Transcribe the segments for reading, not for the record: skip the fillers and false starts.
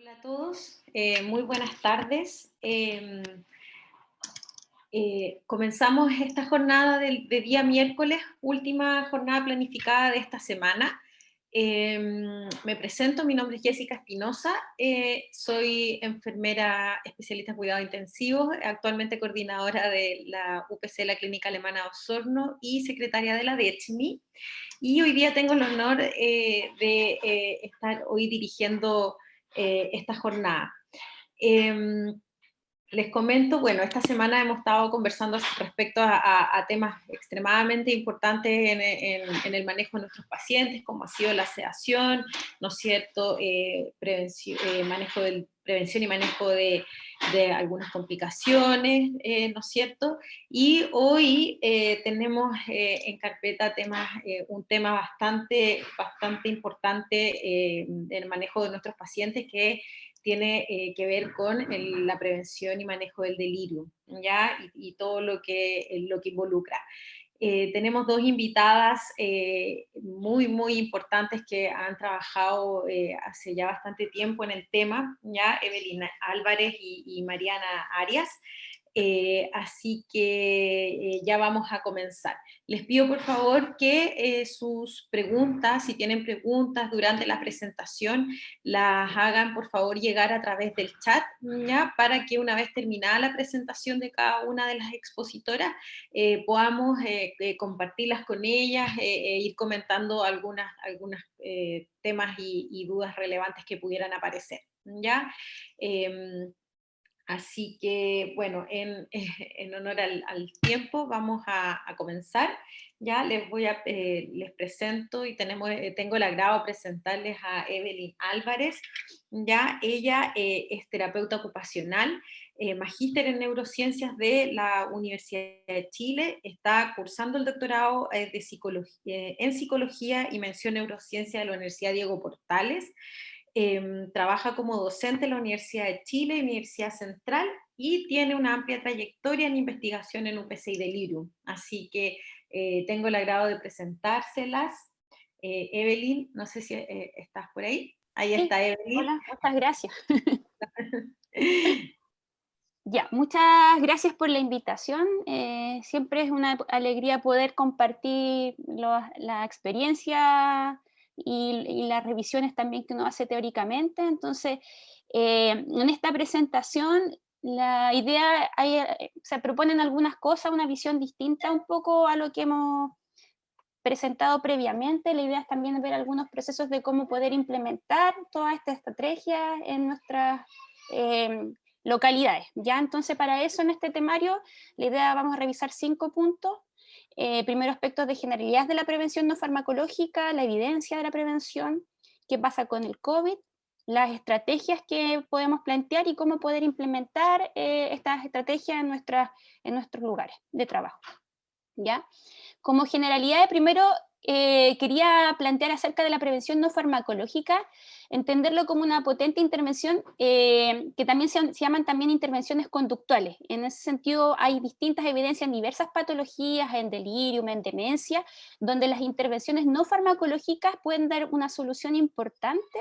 Hola a todos, muy buenas tardes. Comenzamos esta jornada de día miércoles, última jornada planificada de esta semana. Me presento, mi nombre es Jessica Espinosa, soy enfermera especialista en cuidados intensivos, actualmente coordinadora de la UPC, la Clínica Alemana de Osorno, y secretaria de la DECHMI. Y hoy día tengo el honor de estar hoy dirigiendo esta jornada. Eh, Les comento, bueno, esta semana hemos estado conversando respecto a temas extremadamente importantes en el manejo de nuestros pacientes, como ha sido la sedación, ¿no es cierto? Prevención y manejo de algunas complicaciones, ¿no es cierto? Y hoy tenemos en carpeta un tema bastante importante del manejo de nuestros pacientes, que tiene que ver con la prevención y manejo del delirio, ¿ya? Y todo lo que involucra. Tenemos dos invitadas muy importantes que han trabajado hace ya bastante tiempo en el tema, ¿ya? Evelyn Álvarez y Mariana Arias. Así que ya vamos a comenzar. Les pido por favor que sus preguntas, si tienen preguntas durante la presentación, las hagan por favor llegar a través del chat, ¿ya? Para que una vez terminada la presentación de cada una de las expositoras, podamos compartirlas con ellas e ir comentando algunos temas y dudas relevantes que pudieran aparecer, ¿ya? Así que, bueno, en honor al tiempo, vamos a comenzar. Ya les presento y tengo el agrado de presentarles a Evelyn Álvarez. Ya, ella es terapeuta ocupacional, magíster en neurociencias de la Universidad de Chile, está cursando el doctorado en psicología y mención neurociencia de la Universidad Diego Portales. Trabaja como docente en la Universidad de Chile y Universidad Central, y tiene una amplia trayectoria en investigación en UPC y Delirium. Así que tengo el agrado de presentárselas. Evelyn, no sé si estás por ahí. Ahí Sí, está Evelyn. hola, muchas gracias. Ya, muchas gracias por la invitación. Siempre es una alegría poder compartir la experiencia y las revisiones también que uno hace teóricamente. Entonces, en esta presentación, la idea, se proponen algunas cosas, una visión distinta un poco a lo que hemos presentado previamente. La idea es también ver algunos procesos de cómo poder implementar toda esta estrategia en nuestras localidades. Ya, entonces para eso en este temario, la idea, vamos a revisar 5 puntos. Primero, aspectos de generalidad de la prevención no farmacológica, la evidencia de la prevención, qué pasa con el COVID, las estrategias que podemos plantear y cómo poder implementar estas estrategias en nuestros lugares de trabajo. ¿Ya? Como generalidad, primero quería plantear acerca de la prevención no farmacológica, entenderlo como una potente intervención, que también se llaman también intervenciones conductuales. En ese sentido, hay distintas evidencias en diversas patologías, en delirium, en demencia, donde las intervenciones no farmacológicas pueden dar una solución importante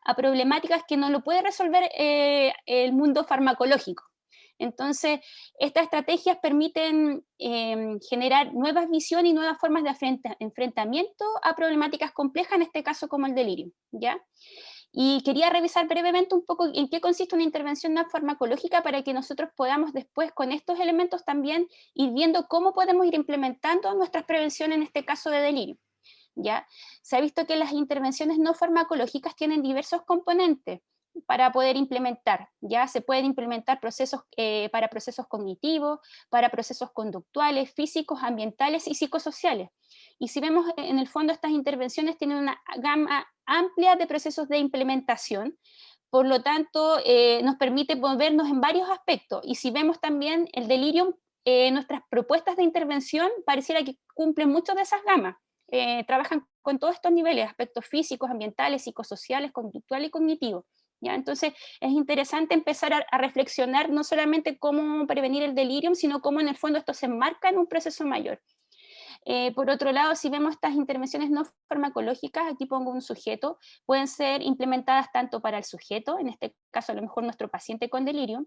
a problemáticas que no lo puede resolver el mundo farmacológico. Entonces, estas estrategias permiten generar nuevas visiones y nuevas formas de enfrentamiento a problemáticas complejas, en este caso como el delirio, ¿ya? Y quería revisar brevemente un poco en qué consiste una intervención no farmacológica, para que nosotros podamos después, con estos elementos también, ir viendo cómo podemos ir implementando nuestras prevenciones en este caso de delirio, ¿ya? Se ha visto que las intervenciones no farmacológicas tienen diversos componentes para poder implementar. Ya se pueden implementar procesos para procesos cognitivos, para procesos conductuales, físicos, ambientales y psicosociales. Y si vemos en el fondo, estas intervenciones tienen una gama amplia de procesos de implementación. Por lo tanto, nos permite movernos en varios aspectos. Y si vemos también el delirium, nuestras propuestas de intervención pareciera que cumplen mucho de esas gamas. Trabajan con todos estos niveles, aspectos físicos, ambientales, psicosociales, conductuales y cognitivos. ¿Ya? Entonces es interesante empezar a reflexionar no solamente cómo prevenir el delirium, sino cómo en el fondo esto se enmarca en un proceso mayor. Por otro lado, si vemos estas intervenciones no farmacológicas, aquí pongo un sujeto, pueden ser implementadas tanto para el sujeto, en este caso a lo mejor nuestro paciente con delirio,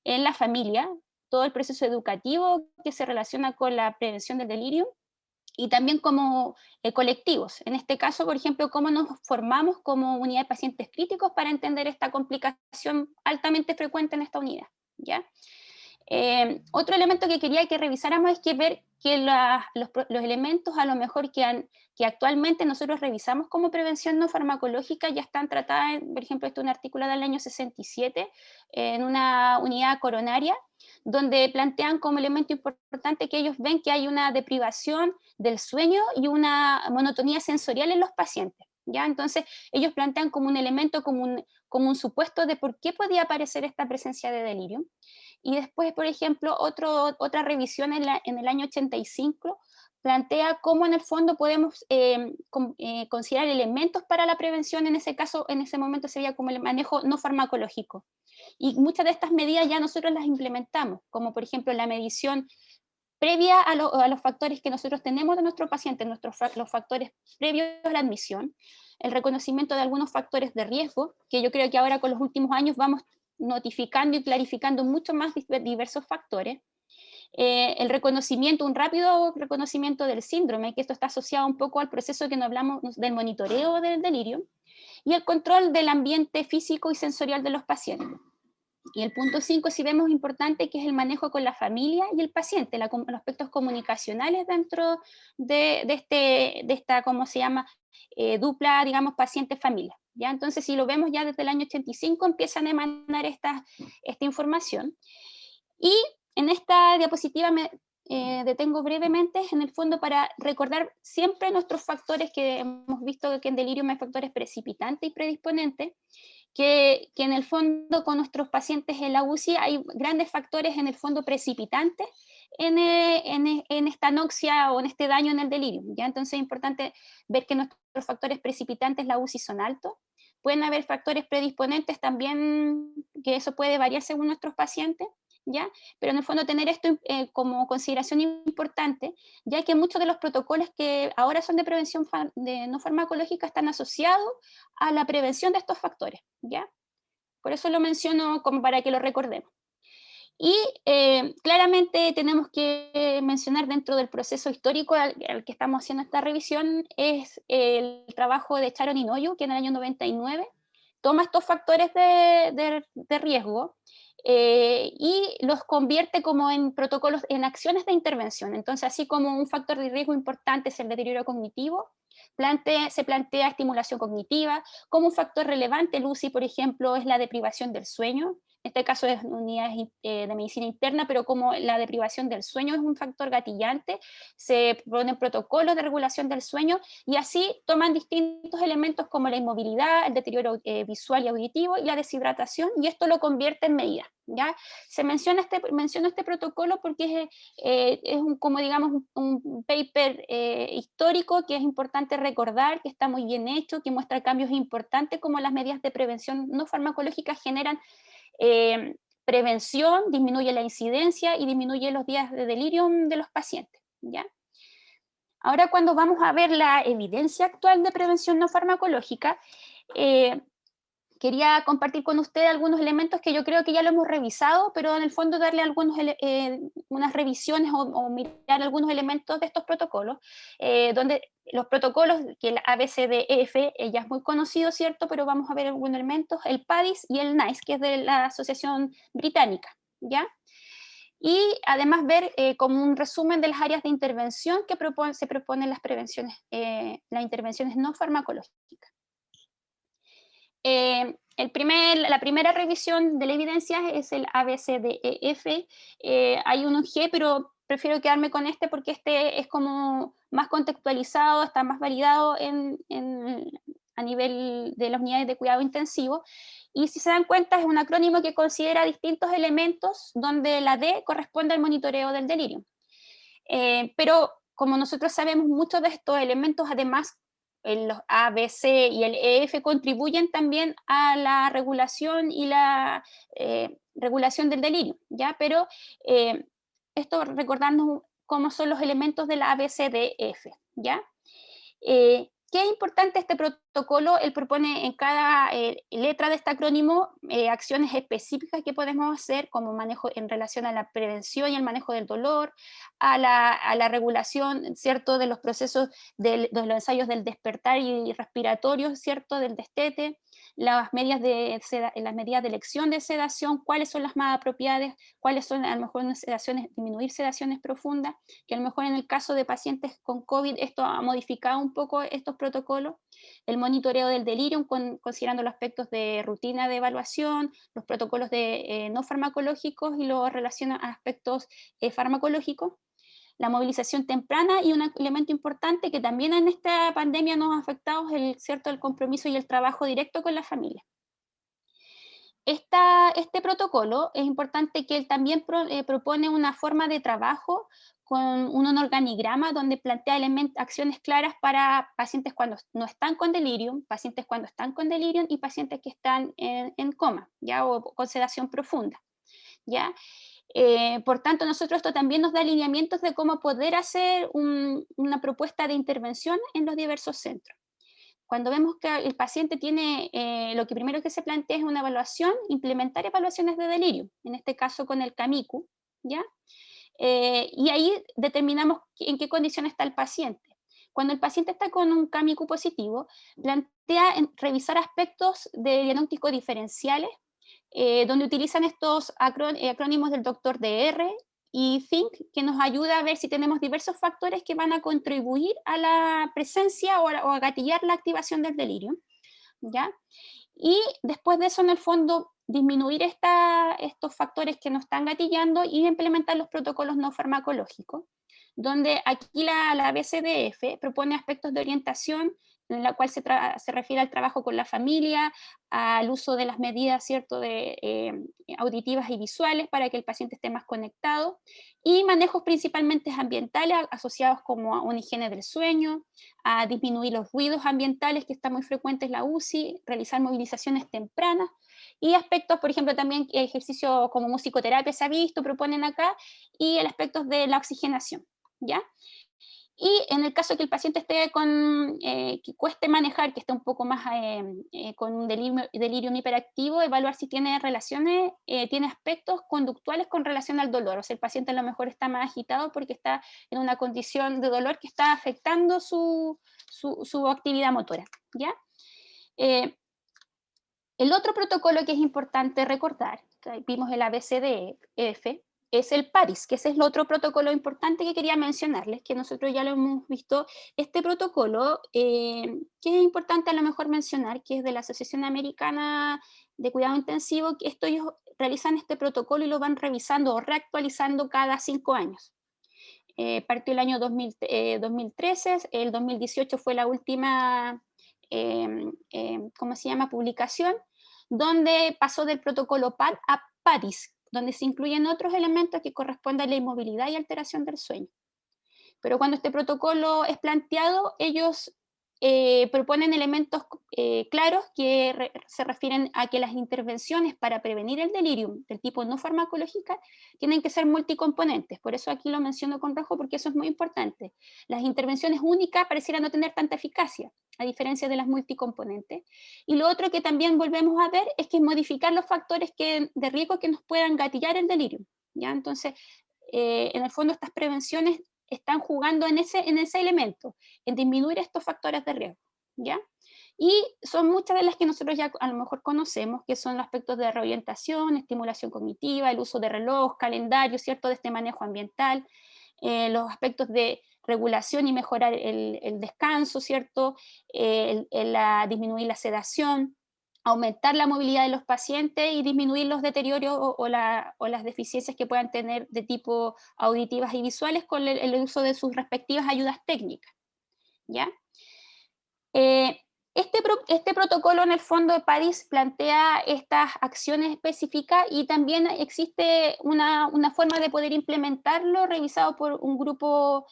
en la familia, todo el proceso educativo que se relaciona con la prevención del delirio, y también como colectivos. En este caso, por ejemplo, cómo nos formamos como unidad de pacientes críticos para entender esta complicación altamente frecuente en esta unidad, ¿ya? Otro elemento que quería que revisáramos es que ver que los elementos a lo mejor que actualmente nosotros revisamos como prevención no farmacológica ya están tratadas, por ejemplo, este es un artículo del año 67 en una unidad coronaria, donde plantean como elemento importante que ellos ven que hay una deprivación del sueño y una monotonía sensorial en los pacientes. ¿Ya? Entonces, ellos plantean como un elemento, como un supuesto de por qué podía aparecer esta presencia de delirio. Y después, por ejemplo, otra revisión en el año 85 plantea cómo en el fondo podemos considerar elementos para la prevención, en ese caso, en ese momento se veía como el manejo no farmacológico. Y muchas de estas medidas ya nosotros las implementamos, como por ejemplo la medición previa a los factores que nosotros tenemos de nuestro paciente, los factores previos a la admisión, el reconocimiento de algunos factores de riesgo, que yo creo que ahora con los últimos años vamos notificando y clarificando mucho más diversos factores, el reconocimiento, un rápido reconocimiento del síndrome, que esto está asociado un poco al proceso que nos hablamos del monitoreo del delirio, y el control del ambiente físico y sensorial de los pacientes. Y el punto 5, si vemos importante, que es el manejo con la familia y el paciente, los aspectos comunicacionales dentro de esta, ¿cómo se llama? Dupla, digamos, paciente-familia. ¿Ya? Entonces, si lo vemos ya desde el año 85, empiezan a emanar esta información. Y en esta diapositiva me detengo brevemente, en el fondo, para recordar siempre nuestros factores que hemos visto que en delirium hay factores precipitantes y predisponentes, que en el fondo con nuestros pacientes en la UCI hay grandes factores en el fondo precipitantes en esta anoxia o en este daño en el delirio. ¿Ya? Entonces es importante ver que nuestros factores precipitantes en la UCI son altos. Pueden haber factores predisponentes también, que eso puede variar según nuestros pacientes, ¿ya? Pero en el fondo tener esto como consideración importante, ya que muchos de los protocolos que ahora son de prevención no farmacológica están asociados a la prevención de estos factores, ¿ya? Por eso lo menciono como para que lo recordemos. Y claramente tenemos que mencionar dentro del proceso histórico al que estamos haciendo esta revisión es el trabajo de Sharon Inouye, que en el año 99 toma estos factores de riesgo y los convierte como en protocolos, en acciones de intervención. Entonces, así como un factor de riesgo importante es el deterioro cognitivo, se plantea estimulación cognitiva. Como un factor relevante, Lucy, por ejemplo, es la deprivación del sueño. En este caso es unidades de medicina interna, pero como la deprivación del sueño es un factor gatillante, se ponen protocolos de regulación del sueño y así toman distintos elementos como la inmovilidad, el deterioro visual y auditivo y la deshidratación, y esto lo convierte en medidas. ¿Ya? Se menciona este protocolo porque es como digamos un paper histórico que es importante recordar, que está muy bien hecho, que muestra cambios importantes como las medidas de prevención no farmacológicas generan prevención, disminuye la incidencia y disminuye los días de delirium de los pacientes. ¿Ya? Ahora, cuando vamos a ver la evidencia actual de prevención no farmacológica, quería compartir con usted algunos elementos que yo creo que ya lo hemos revisado, pero en el fondo darle unas revisiones o mirar algunos elementos de estos protocolos, donde los protocolos, que el ABCDEF ya es muy conocido, ¿cierto? Pero vamos a ver algunos elementos, el PADIS y el NICE, que es de la Asociación Británica, ¿ya? Y además ver como un resumen de las áreas de intervención que se proponen las intervenciones no farmacológicas. La primera revisión de la evidencia es el ABCDEF. Hay un G, pero prefiero quedarme con este porque este es como más contextualizado, está más validado a nivel de las unidades de cuidado intensivo. Y si se dan cuenta, es un acrónimo que considera distintos elementos donde la D corresponde al monitoreo del delirio. Pero como nosotros sabemos, muchos de estos elementos además los A, B, C y el EF contribuyen también a la regulación y la regulación del delirio, ¿ya? Pero esto recordarnos cómo son los elementos de la ABCDF, ¿ya? ¿Qué es importante este protocolo? Él propone en cada letra de este acrónimo acciones específicas que podemos hacer, como manejo en relación a la prevención y el manejo del dolor, a la regulación, ¿cierto?, de los procesos de los ensayos del despertar y respiratorio, ¿cierto?, del destete, las medidas las medidas de elección de sedación, cuáles son las más apropiadas, cuáles son a lo mejor unas sedaciones, disminuir sedaciones profundas, que a lo mejor en el caso de pacientes con COVID esto ha modificado un poco estos protocolos, el monitoreo del delirio considerando los aspectos de rutina de evaluación, los protocolos no farmacológicos y lo relaciona a aspectos farmacológicos, la movilización temprana y un elemento importante que también en esta pandemia nos ha afectado es el compromiso y el trabajo directo con la familia. Este protocolo es importante que él también propone una forma de trabajo con un organigrama donde plantea acciones claras para pacientes cuando no están con delirium, pacientes cuando están con delirium y pacientes que están en coma, ¿ya? O con sedación profunda, ¿ya? Por tanto, nosotros esto también nos da alineamientos de cómo poder hacer una propuesta de intervención en los diversos centros. Cuando vemos que el paciente tiene, lo que primero que se plantea es una evaluación, implementar evaluaciones de delirio, en este caso con el CAMICU, ¿ya? Y ahí determinamos en qué condición está el paciente. Cuando el paciente está con un CAMICU positivo, plantea revisar aspectos de diagnóstico diferenciales, donde utilizan estos acrónimos del doctor DR y think, que nos ayuda a ver si tenemos diversos factores que van a contribuir a la presencia o a gatillar la activación del delirio, ¿ya? Y después de eso, en el fondo, disminuir estos factores que nos están gatillando y implementar los protocolos no farmacológicos, donde aquí la BCDF propone aspectos de orientación en la cual se refiere al trabajo con la familia, al uso de las medidas, ¿cierto?, auditivas y visuales para que el paciente esté más conectado, y manejos principalmente ambientales asociados como a una higiene del sueño, a disminuir los ruidos ambientales que están muy frecuentes en la UCI, realizar movilizaciones tempranas, y aspectos, por ejemplo, también ejercicio como musicoterapia se ha visto, proponen acá, y el aspecto de la oxigenación, ¿ya? Y en el caso de que el paciente esté que cueste manejar, que esté un poco más con un delirium hiperactivo, evaluar si tiene relaciones, tiene aspectos conductuales con relación al dolor. O sea, el paciente a lo mejor está más agitado porque está en una condición de dolor que está afectando su actividad motora, ¿ya? El otro protocolo que es importante recordar, vimos el ABCDF, es el PADIS, que ese es el otro protocolo importante que quería mencionarles, que nosotros ya lo hemos visto. Este protocolo, que es importante a lo mejor mencionar, que es de la Asociación Americana de Cuidado Intensivo, que ellos realizan este protocolo y lo van revisando o reactualizando cada 5 años. Partió el año 2013, el 2018 fue la última, ¿cómo se llama?, publicación, donde pasó del protocolo PAD a PADIS, donde se incluyen otros elementos que corresponden a la inmovilidad y alteración del sueño. Pero cuando este protocolo es planteado, ellos proponen elementos claros que se refieren a que las intervenciones para prevenir el delirium del tipo no farmacológica tienen que ser multicomponentes. Por eso aquí lo menciono con rojo, porque eso es muy importante. Las intervenciones únicas parecieran no tener tanta eficacia, a diferencia de las multicomponentes. Y lo otro que también volvemos a ver es que modificar los factores de riesgo que nos puedan gatillar el delirium, ¿ya? Entonces, en el fondo estas prevenciones están jugando en ese elemento, en disminuir estos factores de riesgo, ¿ya? Y son muchas de las que nosotros ya a lo mejor conocemos, que son los aspectos de reorientación, estimulación cognitiva, el uso de reloj, calendario, ¿cierto?, de este manejo ambiental, los aspectos de regulación y mejorar el descanso, ¿cierto?, disminuir la sedación, aumentar la movilidad de los pacientes y disminuir los deterioros o las deficiencias que puedan tener de tipo auditivas y visuales con el uso de sus respectivas ayudas técnicas, ¿ya? Este protocolo en el fondo de París plantea estas acciones específicas y también existe una forma de poder implementarlo revisado por un grupo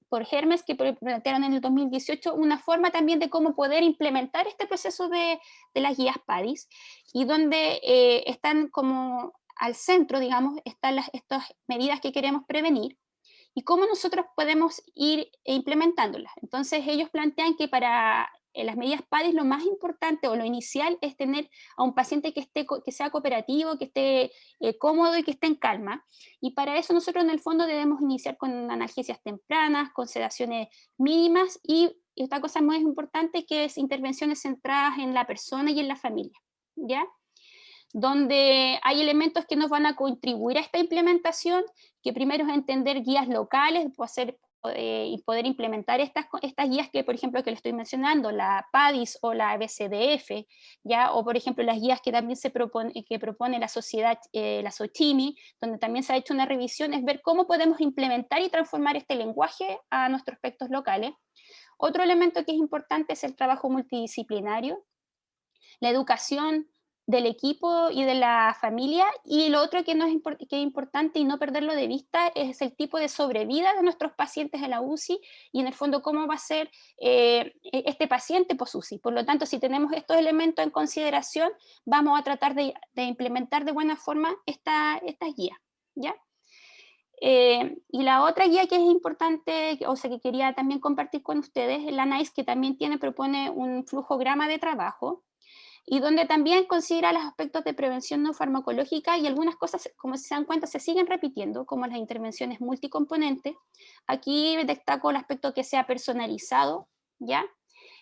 por Hermes que plantearon en el 2018 una forma también de cómo poder implementar este proceso de las guías PADIS y donde están como al centro, digamos, están estas medidas que queremos prevenir y cómo nosotros podemos ir implementándolas. Entonces ellos plantean que para las medidas PADIS lo más importante o lo inicial es tener a un paciente que sea cooperativo, que esté cómodo y que esté en calma. Y para eso nosotros en el fondo debemos iniciar con analgesias tempranas, con sedaciones mínimas y otra cosa muy importante que es intervenciones centradas en la persona y en la familia, ¿ya? Donde hay elementos que nos van a contribuir a esta implementación, que primero es entender guías locales, y poder implementar estas guías que, por ejemplo, que le estoy mencionando, la PADIS o la BCDF, ¿ya? O, por ejemplo, las guías que también que propone la sociedad, la SOCHIMI, donde también se ha hecho una revisión, es ver cómo podemos implementar y transformar este lenguaje a nuestros aspectos locales. Otro elemento que es importante es el trabajo multidisciplinario, la educación del equipo y de la familia, y lo otro que, que es importante y no perderlo de vista es el tipo de sobrevida de nuestros pacientes en la UCI y en el fondo cómo va a ser este paciente post-UCI. Por lo tanto, si tenemos estos elementos en consideración, vamos a tratar de implementar de buena forma estas guías, ¿ya? Y la otra guía que es importante, o sea, que quería también compartir con ustedes, es la NICE, que también propone un flujograma de trabajo, y donde también considera los aspectos de prevención no farmacológica y algunas cosas, como se dan cuenta, se siguen repitiendo, como las intervenciones multicomponentes. Aquí destaco el aspecto que sea personalizado, ¿ya?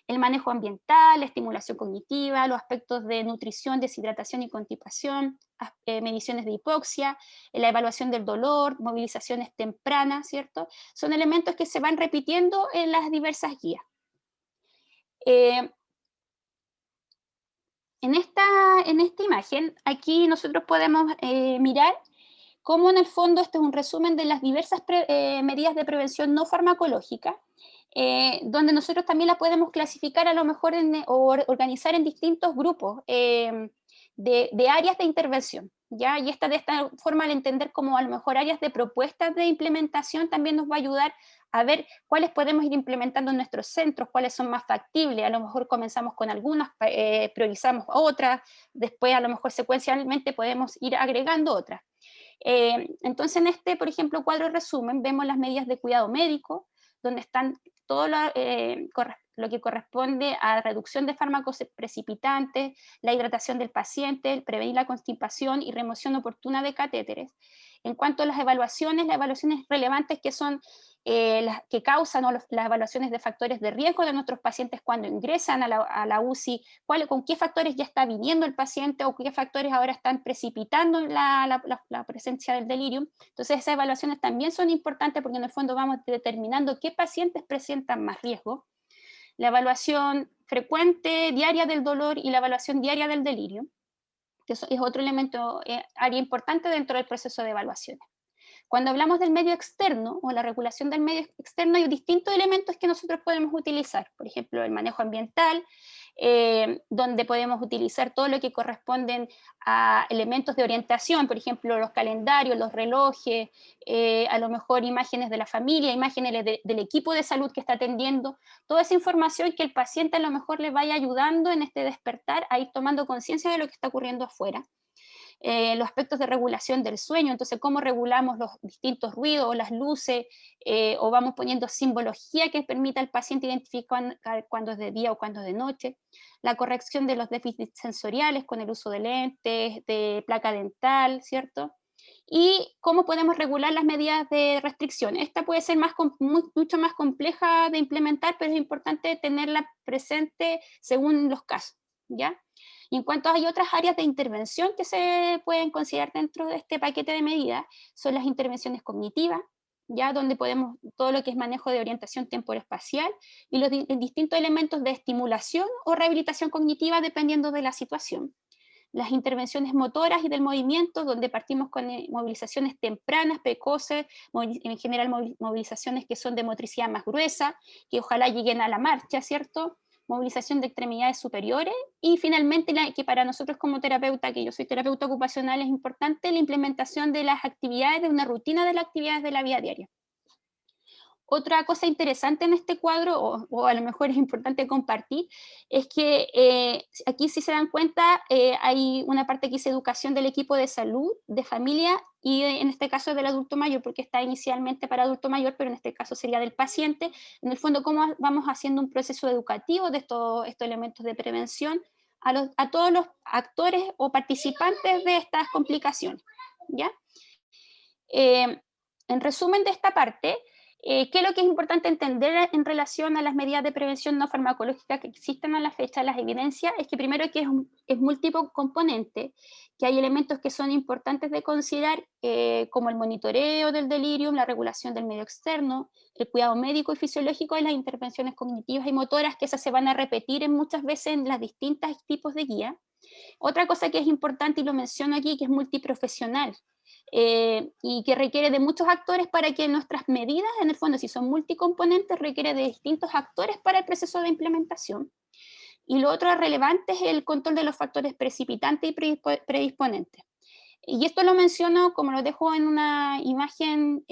El manejo ambiental, la estimulación cognitiva, los aspectos de nutrición, deshidratación y constipación, mediciones de hipoxia, la evaluación del dolor, movilizaciones tempranas, ¿cierto? Son elementos que se van repitiendo en las diversas guías. En esta imagen, aquí nosotros podemos mirar cómo en el fondo este es un resumen de las diversas medidas de prevención no farmacológica, donde nosotros también la podemos clasificar a lo mejor o organizar en distintos grupos de áreas de intervención, ¿ya? Y de esta forma, al entender como a lo mejor áreas de propuestas de implementación, también nos va a ayudar a ver cuáles podemos ir implementando en nuestros centros, cuáles son más factibles. A lo mejor comenzamos con algunas, priorizamos otras, después a lo mejor secuencialmente podemos ir agregando otras. Entonces en por ejemplo, cuadro resumen, vemos las medidas de cuidado médico, donde están todo lo que corresponde a reducción de fármacos precipitantes, la hidratación del paciente, prevenir la constipación y remoción oportuna de catéteres. En cuanto a las evaluaciones relevantes que son las que causan las evaluaciones de factores de riesgo de nuestros pacientes cuando ingresan a la UCI, con qué factores ya está viniendo el paciente o qué factores ahora están precipitando la presencia del delirium. Entonces esas evaluaciones también son importantes porque en el fondo vamos determinando qué pacientes presentan más riesgo. La evaluación frecuente diaria del dolor y la evaluación diaria del delirio, que es otro elemento, área importante dentro del proceso de evaluaciones. Cuando hablamos del medio externo o la regulación del medio externo, hay distintos elementos que nosotros podemos utilizar. Por ejemplo, el manejo ambiental, donde podemos utilizar todo lo que corresponden a elementos de orientación, por ejemplo, los calendarios, los relojes, a lo mejor imágenes de la familia, imágenes del equipo de salud que está atendiendo, toda esa información que el paciente a lo mejor le vaya ayudando en este despertar a ir tomando conciencia de lo que está ocurriendo afuera. Los aspectos de regulación del sueño, entonces cómo regulamos los distintos ruidos o las luces, o vamos poniendo simbología que permita al paciente identificar cuándo es de día o cuándo es de noche, la corrección de los déficits sensoriales con el uso de lentes, de placa dental, ¿cierto? Y cómo podemos regular las medidas de restricción. Esta puede ser mucho más compleja de implementar, pero es importante tenerla presente según los casos, ¿ya? Y en cuanto hay otras áreas de intervención que se pueden considerar dentro de este paquete de medidas, son las intervenciones cognitivas, ya donde podemos todo lo que es manejo de orientación temporoespacial y los distintos elementos de estimulación o rehabilitación cognitiva dependiendo de la situación. Las intervenciones motoras y del movimiento, donde partimos con movilizaciones tempranas, precoces, en general movilizaciones que son de motricidad más gruesa, que ojalá lleguen a la marcha, ¿cierto? Movilización de extremidades superiores y finalmente que para nosotros como terapeuta, que yo soy terapeuta ocupacional, es importante la implementación de las actividades, de una rutina de las actividades de la vida diaria. Otra cosa interesante en este cuadro, o a lo mejor es importante compartir, es que aquí, si se dan cuenta, hay una parte que dice educación del equipo de salud, de familia, y en este caso del adulto mayor, porque está inicialmente para adulto mayor, pero en este caso sería del paciente. En el fondo, cómo vamos haciendo un proceso educativo de estos elementos de prevención a todos los actores o participantes de estas complicaciones, ¿ya? En resumen de esta parte, ¿qué es lo que es importante entender en relación a las medidas de prevención no farmacológica que existen a la fecha? Las evidencias es que primero que es multicomponente, que hay elementos que son importantes de considerar, como el monitoreo del delirium, la regulación del medio externo, el cuidado médico y fisiológico y las intervenciones cognitivas y motoras, que esas se van a repetir muchas veces en las distintas tipos de guía. Otra cosa que es importante, y lo menciono aquí, que es multiprofesional, y que requiere de muchos actores para que nuestras medidas, en el fondo, si son multicomponentes, requiere de distintos actores para el proceso de implementación. Y lo otro relevante es el control de los factores precipitantes y predisponentes. Y esto lo menciono, como lo dejo en una imagen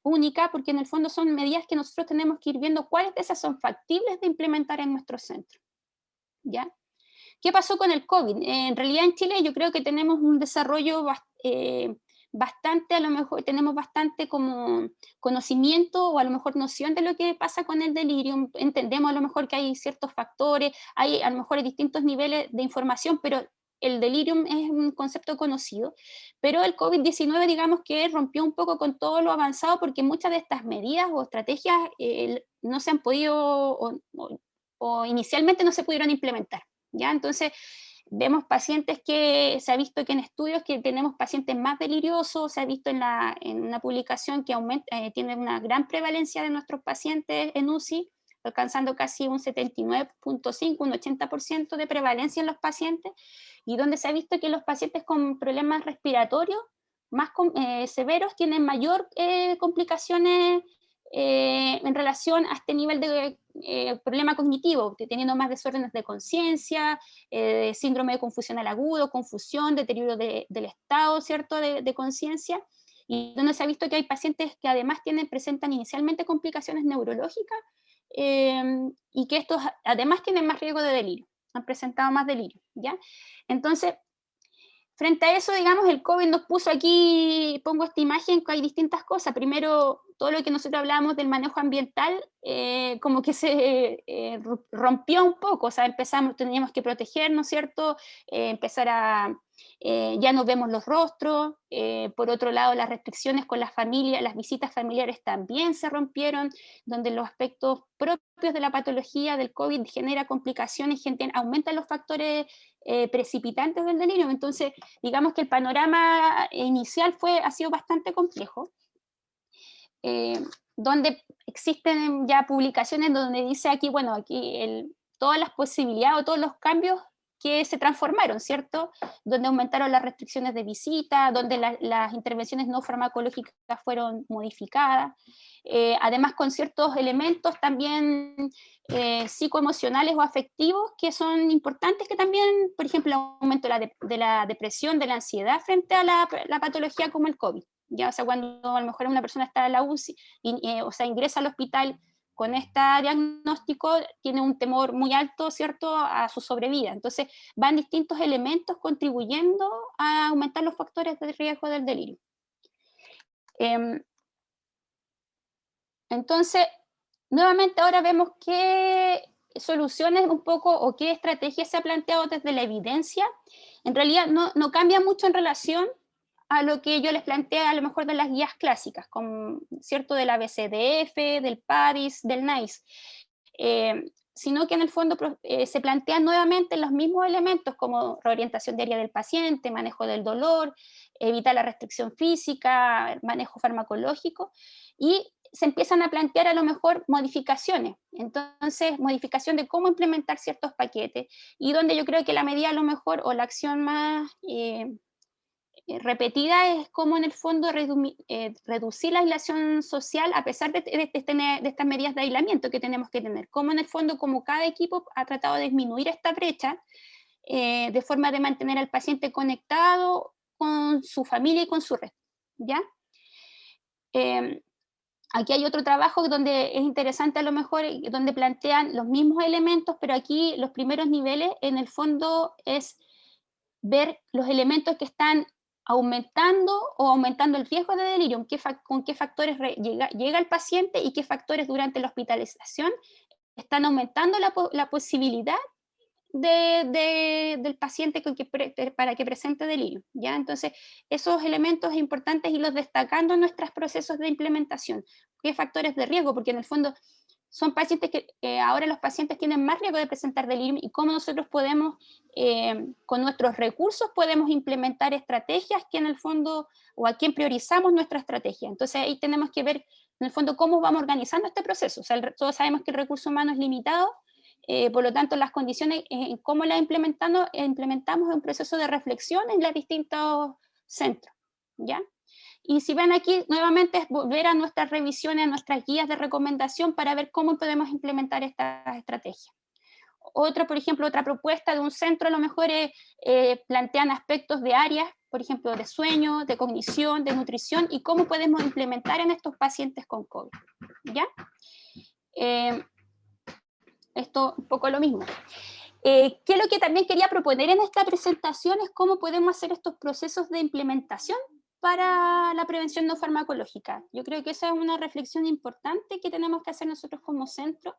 única, porque en el fondo son medidas que nosotros tenemos que ir viendo cuáles de esas son factibles de implementar en nuestro centro, ¿ya? ¿Qué pasó con el COVID? En realidad en Chile yo creo que tenemos un desarrollo bastante, a lo mejor tenemos bastante como conocimiento o a lo mejor noción de lo que pasa con el delirium. Entendemos a lo mejor que hay ciertos factores, hay a lo mejor distintos niveles de información, pero el delirium es un concepto conocido. Pero el COVID-19, digamos que rompió un poco con todo lo avanzado, porque muchas de estas medidas o estrategias no se han podido o inicialmente no se pudieron implementar, ¿ya? Entonces, vemos pacientes que se ha visto que en estudios que tenemos pacientes más deliriosos, se ha visto en una publicación que tiene una gran prevalencia de nuestros pacientes en UCI, alcanzando casi un 79.5, un 80% de prevalencia en los pacientes, y donde se ha visto que los pacientes con problemas respiratorios más severos tienen mayor complicaciones en relación a este nivel de problema cognitivo, teniendo más desórdenes de conciencia, síndrome de confusional agudo, confusión, deterioro del estado, ¿cierto?, de conciencia, y donde se ha visto que hay pacientes que además presentan inicialmente complicaciones neurológicas, y que estos además tienen más riesgo de delirio, han presentado más delirio, ¿ya? Entonces, frente a eso, digamos, el COVID nos puso aquí, pongo esta imagen, que hay distintas cosas. Primero, todo lo que nosotros hablábamos del manejo ambiental, como que se rompió un poco, o sea, teníamos que protegernos, ¿cierto? Empezar ya nos vemos los rostros. Por otro lado, las restricciones con las familias, las visitas familiares también se rompieron, donde los aspectos propios de la patología del COVID genera complicaciones, aumentan los factores precipitantes del delirio. Entonces, digamos que el panorama inicial ha sido bastante complejo, donde existen ya publicaciones donde dice aquí, bueno, aquí todas las posibilidades o todos los cambios que se transformaron, ¿cierto? Donde aumentaron las restricciones de visita, donde las intervenciones no farmacológicas fueron modificadas, además con ciertos elementos también psicoemocionales o afectivos que son importantes, que también, por ejemplo, el aumento de la depresión, de la ansiedad frente a la patología como el COVID. Ya, o sea, cuando a lo mejor una persona está en la UCI, o sea, ingresa al hospital con este diagnóstico, tiene un temor muy alto, ¿cierto?, a su sobrevida. Entonces, van distintos elementos contribuyendo a aumentar los factores de riesgo del delirio. Entonces, nuevamente ahora vemos qué soluciones un poco o qué estrategias se ha planteado desde la evidencia. En realidad no cambia mucho en relación a lo que yo les planteé a lo mejor de las guías clásicas, como, ¿cierto?, del ABCDF, del PADIS, del NICE, sino que en el fondo se plantean nuevamente los mismos elementos como reorientación diaria del paciente, manejo del dolor, evitar la restricción física, manejo farmacológico, y se empiezan a plantear a lo mejor modificaciones. Entonces, modificación de cómo implementar ciertos paquetes, y donde yo creo que la medida a lo mejor o la acción más repetida es cómo en el fondo reducir la aislación social a pesar de estas medidas de aislamiento que tenemos que tener. Cómo en el fondo, como cada equipo ha tratado de disminuir esta brecha de forma de mantener al paciente conectado con su familia y con su red, ¿ya? Aquí hay otro trabajo donde es interesante a lo mejor, donde plantean los mismos elementos, pero aquí los primeros niveles en el fondo es ver los elementos que están aumentando el riesgo de delirium, con qué factores llega el paciente y qué factores durante la hospitalización están aumentando la posibilidad del paciente para que presente delirio, ¿ya? Entonces, esos elementos importantes irlos destacando en nuestros procesos de implementación. ¿Qué factores de riesgo? Porque en el fondo son pacientes que ahora los pacientes tienen más riesgo de presentar delirio y cómo nosotros podemos, con nuestros recursos, podemos implementar estrategias que en el fondo, o a quién priorizamos nuestra estrategia. Entonces, ahí tenemos que ver, en el fondo, cómo vamos organizando este proceso. O sea, todos sabemos que el recurso humano es limitado, por lo tanto, las condiciones en cómo las implementamos un proceso de reflexión en los distintos centros, ¿ya? Y si ven aquí, nuevamente es volver a nuestras revisiones, a nuestras guías de recomendación para ver cómo podemos implementar estas estrategias. Por ejemplo, otra propuesta de un centro a lo mejor es, plantean aspectos de áreas, por ejemplo, de sueño, de cognición, de nutrición, y cómo podemos implementar en estos pacientes con COVID, ¿ya? Esto un poco lo mismo. ¿Qué es lo que también quería proponer en esta presentación? Es cómo podemos hacer estos procesos de implementación para la prevención no farmacológica. Yo creo que esa es una reflexión importante que tenemos que hacer nosotros como centro,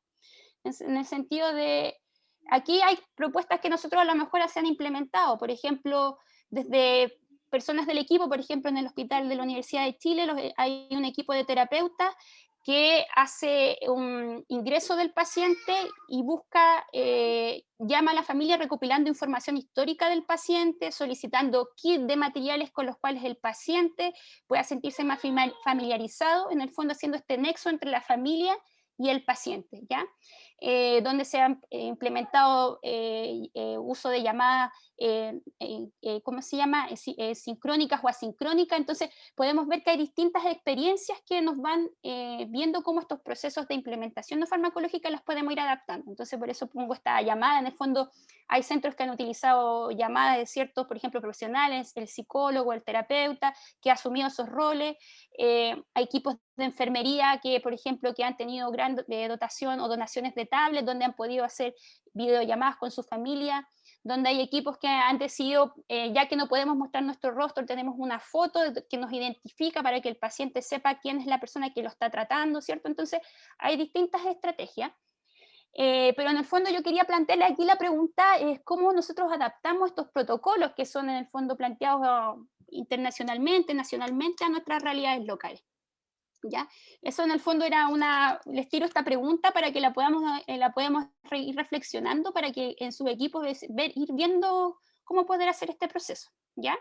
en el sentido de, aquí hay propuestas que nosotros a lo mejor se han implementado, por ejemplo, desde personas del equipo, por ejemplo, en el hospital de la Universidad de Chile hay un equipo de terapeutas que hace un ingreso del paciente y llama a la familia recopilando información histórica del paciente, solicitando kit de materiales con los cuales el paciente pueda sentirse más familiarizado, en el fondo haciendo este nexo entre la familia y el paciente, ¿ya? Donde se han implementado uso de llamadas, ¿cómo se llama? Sincrónicas o asincrónicas. Entonces podemos ver que hay distintas experiencias que nos van viendo cómo estos procesos de implementación no farmacológica los podemos ir adaptando. Entonces por eso pongo esta llamada. En el fondo hay centros que han utilizado llamadas de ciertos, por ejemplo, profesionales, el psicólogo, el terapeuta, que ha asumido esos roles. Hay equipos de enfermería que, por ejemplo, que han tenido gran dotación o donaciones de tablets, donde han podido hacer videollamadas con su familia, donde hay equipos que han decidido, ya que no podemos mostrar nuestro rostro, tenemos una foto que nos identifica para que el paciente sepa quién es la persona que lo está tratando, ¿cierto? Entonces, hay distintas estrategias. Pero en el fondo yo quería plantearle aquí la pregunta es cómo nosotros adaptamos estos protocolos que son en el fondo planteados internacionalmente, nacionalmente a nuestras realidades locales. ¿Ya? Eso en el fondo les tiro esta pregunta para que la podamos ir reflexionando para que en su equipo ir viendo cómo poder hacer este proceso, ¿ya?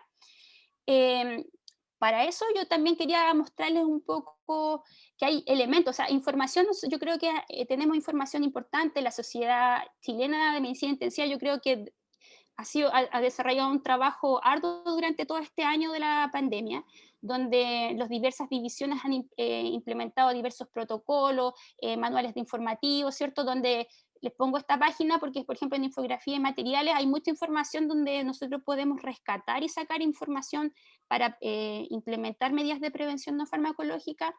Para eso yo también quería mostrarles un poco que hay elementos, o sea, información, yo creo que tenemos información importante, la Sociedad Chilena de Medicina Intensiva, yo creo que ha desarrollado un trabajo arduo durante todo este año de la pandemia, donde las diversas divisiones han implementado diversos protocolos, manuales de informativos, ¿cierto? Donde les pongo esta página porque, por ejemplo, en infografía y materiales hay mucha información donde nosotros podemos rescatar y sacar información para implementar medidas de prevención no farmacológica,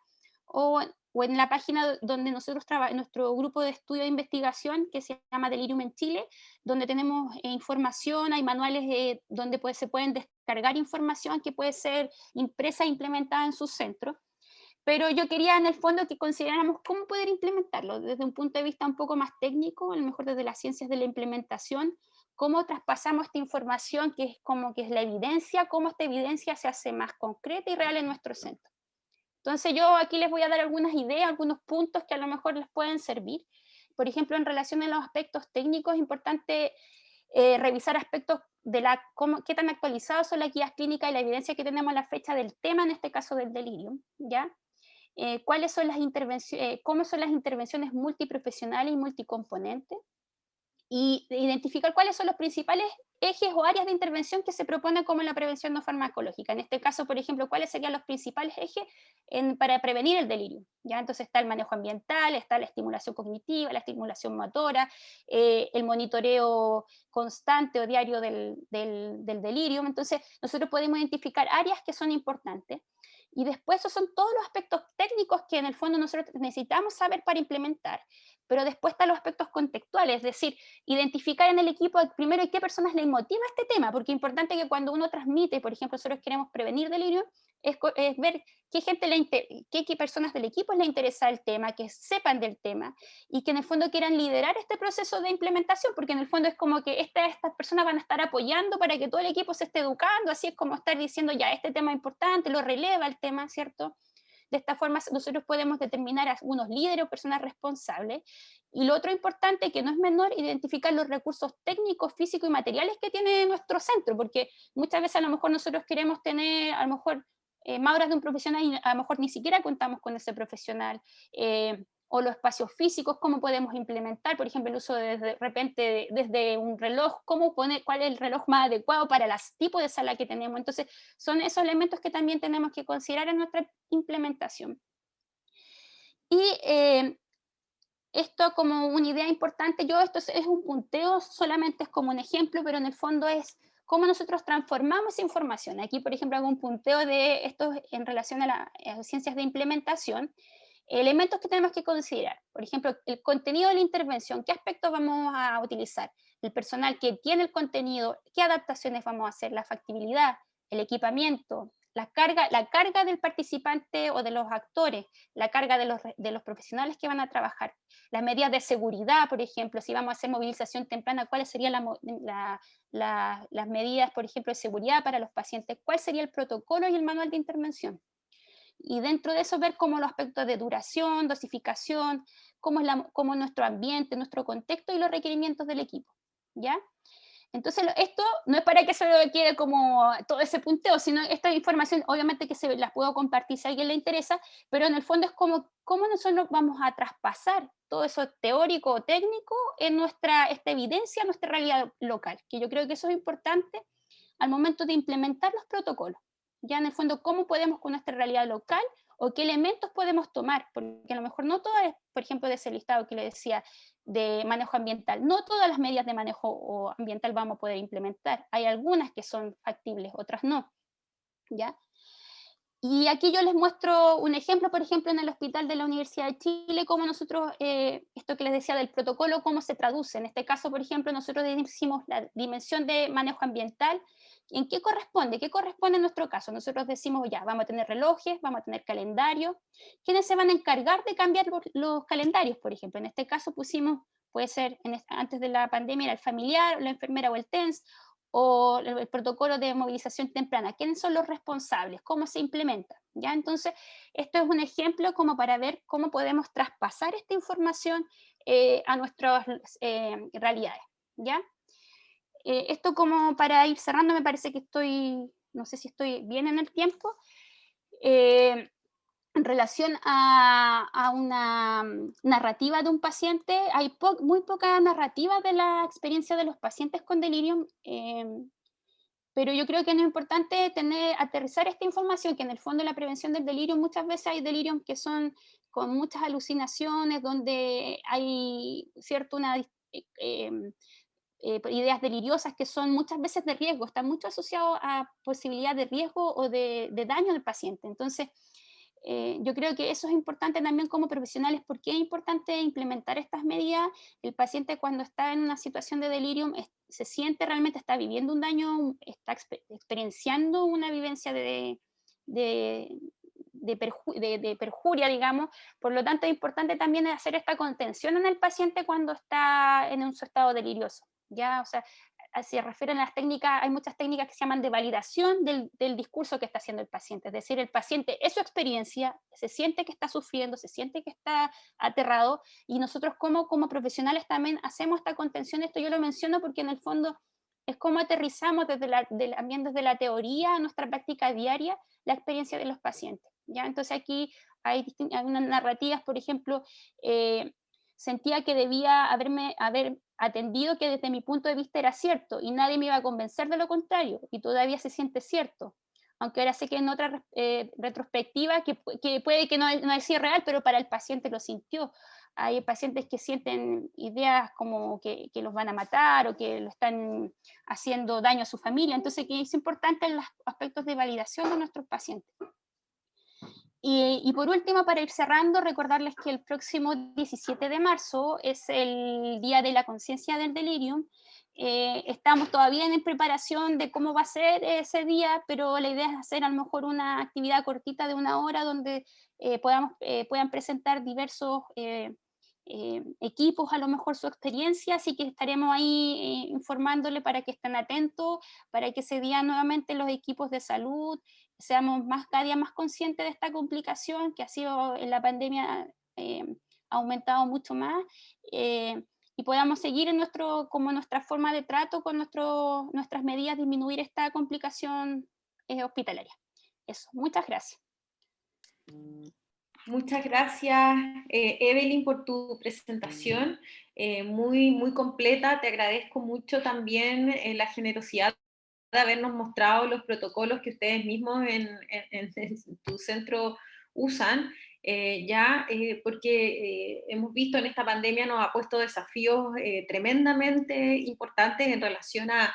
o en la página donde nosotros nuestro grupo de estudio de investigación que se llama Delirium en Chile, donde tenemos información, hay manuales donde se pueden descargar información que puede ser impresa e implementada en sus centros. Pero yo quería en el fondo que consideráramos cómo poder implementarlo desde un punto de vista un poco más técnico, a lo mejor desde las ciencias de la implementación, cómo traspasamos esta información que es la evidencia, cómo esta evidencia se hace más concreta y real en nuestro centro. Entonces yo aquí les voy a dar algunas ideas, algunos puntos que a lo mejor les pueden servir. Por ejemplo, en relación a los aspectos técnicos, es importante revisar aspectos de qué tan actualizados son las guías clínicas y la evidencia que tenemos a la fecha del tema, en este caso del delirium, ¿ya? Cuáles son las intervenciones, cómo son las intervenciones multiprofesionales y multicomponentes, y identificar cuáles son los principales ejes o áreas de intervención que se proponen como en la prevención no farmacológica. En este caso, por ejemplo, ¿cuáles serían los principales ejes para prevenir el delirio? ¿Ya? Entonces está el manejo ambiental, está la estimulación cognitiva, la estimulación motora, el monitoreo constante o diario del delirio. Entonces, nosotros podemos identificar áreas que son importantes. Y después esos son todos los aspectos técnicos que en el fondo nosotros necesitamos saber para implementar. Pero después están los aspectos contextuales, es decir, identificar en el equipo primero qué personas les motiva este tema, porque es importante que cuando uno transmite, por ejemplo, nosotros queremos prevenir delirio, es ver qué gente qué personas del equipo les interesa el tema, que sepan del tema y que en el fondo quieran liderar este proceso de implementación, porque en el fondo es como que estas personas van a estar apoyando para que todo el equipo se esté educando, así es como estar diciendo ya, este tema es importante, lo releva el tema, ¿cierto? De esta forma nosotros podemos determinar a algunos líderes o personas responsables. Y lo otro importante, que no es menor, identificar los recursos técnicos, físicos y materiales que tiene nuestro centro, porque muchas veces a lo mejor nosotros queremos tener, a lo mejor, más horas de un profesional y a lo mejor ni siquiera contamos con ese profesional. O los espacios físicos, cómo podemos implementar, por ejemplo, el uso de repente desde un reloj, cómo poner, cuál es el reloj más adecuado para el tipo de sala que tenemos. Entonces, son esos elementos que también tenemos que considerar en nuestra implementación. Y esto como una idea importante, esto es un punteo, solamente es como un ejemplo, pero en el fondo es cómo nosotros transformamos esa información. Aquí, por ejemplo, hago un punteo de esto en relación a las ciencias de implementación, elementos que tenemos que considerar. Por ejemplo, el contenido de la intervención, ¿qué aspectos vamos a utilizar? El personal que tiene el contenido, ¿qué adaptaciones vamos a hacer? La factibilidad, el equipamiento, la carga del participante o de los actores, la carga de los profesionales que van a trabajar, las medidas de seguridad, por ejemplo, si vamos a hacer movilización temprana, ¿cuáles serían las medidas, por ejemplo, de seguridad para los pacientes? ¿Cuál sería el protocolo y el manual de intervención? Y dentro de eso ver cómo los aspectos de duración, dosificación, cómo es nuestro ambiente, nuestro contexto y los requerimientos del equipo, ¿ya? Entonces, esto no es para que solo quede como todo ese punteo, sino esta información obviamente que se las puedo compartir si a alguien le interesa, pero en el fondo es como cómo nosotros vamos a traspasar todo eso teórico o técnico en esta evidencia, en nuestra realidad local, que yo creo que eso es importante al momento de implementar los protocolos. Ya en el fondo, cómo podemos con nuestra realidad local o qué elementos podemos tomar, porque a lo mejor no todo es, por ejemplo, de ese listado que le decía de manejo ambiental, no todas las medidas de manejo ambiental vamos a poder implementar, hay algunas que son factibles, otras no, ¿ya? Y aquí yo les muestro un ejemplo, por ejemplo, en el hospital de la Universidad de Chile, cómo nosotros, esto que les decía del protocolo, cómo se traduce. En este caso, por ejemplo, nosotros decimos la dimensión de manejo ambiental. ¿En qué corresponde? ¿Qué corresponde en nuestro caso? Nosotros decimos, ya, vamos a tener relojes, vamos a tener calendario. ¿Quiénes se van a encargar de cambiar los calendarios, por ejemplo? En este caso pusimos, puede ser, antes de la pandemia, era el familiar, la enfermera o el TENS, o el protocolo de movilización temprana. ¿Quiénes son los responsables? ¿Cómo se implementa? ¿Ya? Entonces, esto es un ejemplo como para ver cómo podemos traspasar esta información a nuestras realidades. ¿Ya? Esto como para ir cerrando, me parece que no sé si estoy bien en el tiempo. En relación a una narrativa de un paciente, hay muy poca narrativa de la experiencia de los pacientes con delirium, pero yo creo que es importante aterrizar esta información, que en el fondo la prevención del delirio, muchas veces hay delirium que son con muchas alucinaciones, donde hay ideas deliriosas que son muchas veces de riesgo, están mucho asociados a posibilidad de riesgo o de daño del paciente. Entonces, yo creo que eso es importante también como profesionales, porque es importante implementar estas medidas. El paciente cuando está en una situación de delirium se siente realmente, está viviendo un daño, está experienciando una vivencia de, de perjuria, digamos. Por lo tanto, es importante también hacer esta contención en el paciente cuando está en un su estado delirioso. ¿Ya? O sea, se refieren a las técnicas, hay muchas técnicas que se llaman de validación del discurso que está haciendo el paciente. Es decir, el paciente es su experiencia, se siente que está sufriendo, se siente que está aterrado, y nosotros como profesionales también hacemos esta contención. Esto yo lo menciono porque en el fondo es como aterrizamos también desde la teoría a nuestra práctica diaria la experiencia de los pacientes. ¿Ya? Entonces aquí hay unas narrativas, por ejemplo, sentía que debía haber atendido que desde mi punto de vista era cierto y nadie me iba a convencer de lo contrario y todavía se siente cierto. Aunque ahora sé que en otra retrospectiva que puede que no haya sido real, pero para el paciente lo sintió. Hay pacientes que sienten ideas como que los van a matar o que lo están haciendo daño a su familia. Entonces, que es importante en los aspectos de validación de nuestros pacientes. Y por último, para ir cerrando, recordarles que el próximo 17 de marzo es el Día de la Conciencia del Delirium. Estamos todavía en preparación de cómo va a ser ese día, pero la idea es hacer a lo mejor una actividad cortita de 1 hora donde puedan presentar diversos equipos, a lo mejor su experiencia, así que estaremos ahí informándole para que estén atentos, para que ese día nuevamente los equipos de salud seamos cada día más conscientes de esta complicación que ha sido en la pandemia, ha aumentado mucho más, y podamos seguir como nuestra forma de trato con nuestras medidas, disminuir esta complicación hospitalaria. Eso, muchas gracias. Muchas gracias, Evelyn, por tu presentación, muy, muy completa. Te agradezco mucho también la generosidad de habernos mostrado los protocolos que ustedes mismos en tu centro usan, porque hemos visto en esta pandemia nos ha puesto desafíos tremendamente importantes en relación a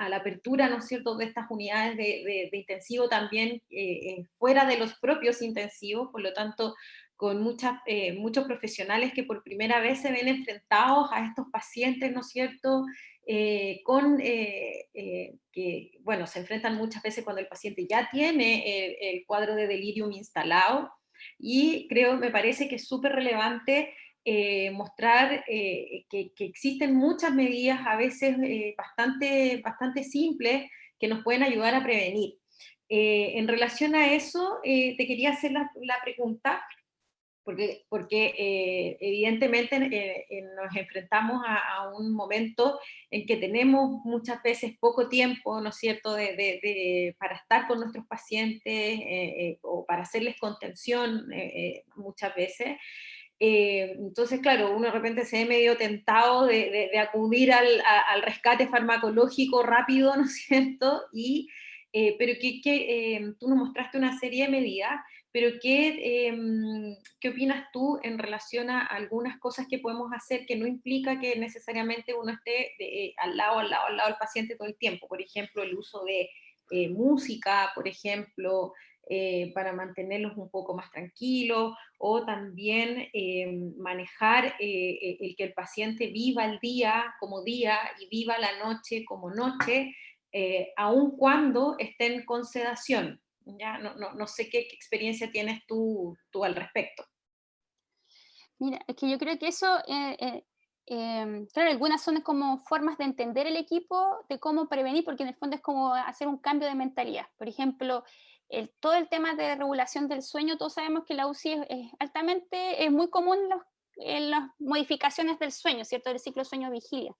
la apertura, ¿no es cierto?, de estas unidades de intensivo también fuera de los propios intensivos, por lo tanto, con muchos profesionales que por primera vez se ven enfrentados a estos pacientes, ¿no es cierto?, que, bueno, se enfrentan muchas veces cuando el paciente ya tiene el cuadro de delirium instalado, y me parece que es súper relevante mostrar que existen muchas medidas, a veces bastante simples, que nos pueden ayudar a prevenir. En relación a eso, te quería hacer la pregunta, porque evidentemente nos enfrentamos a un momento en que tenemos muchas veces poco tiempo, ¿no es cierto?, para estar con nuestros pacientes o para hacerles contención muchas veces. Entonces, claro, uno de repente se ve medio tentado de acudir al rescate farmacológico rápido, ¿no es cierto? Pero tú nos mostraste una serie de medidas, pero ¿qué opinas tú en relación a algunas cosas que podemos hacer que no implica que necesariamente uno esté al lado del paciente todo el tiempo? Por ejemplo, el uso de música, por ejemplo, para mantenerlos un poco más tranquilos, o también manejar el que el paciente viva el día como día y viva la noche como noche, aun cuando estén con sedación. ¿Ya? No sé qué experiencia tienes tú al respecto. Mira, es que yo creo que eso, claro, algunas son como formas de entender el equipo, de cómo prevenir, porque en el fondo es como hacer un cambio de mentalidad. Por ejemplo, todo el tema de regulación del sueño, todos sabemos que la UCI es muy común en las modificaciones del sueño, ¿cierto? Del ciclo sueño-vigilia.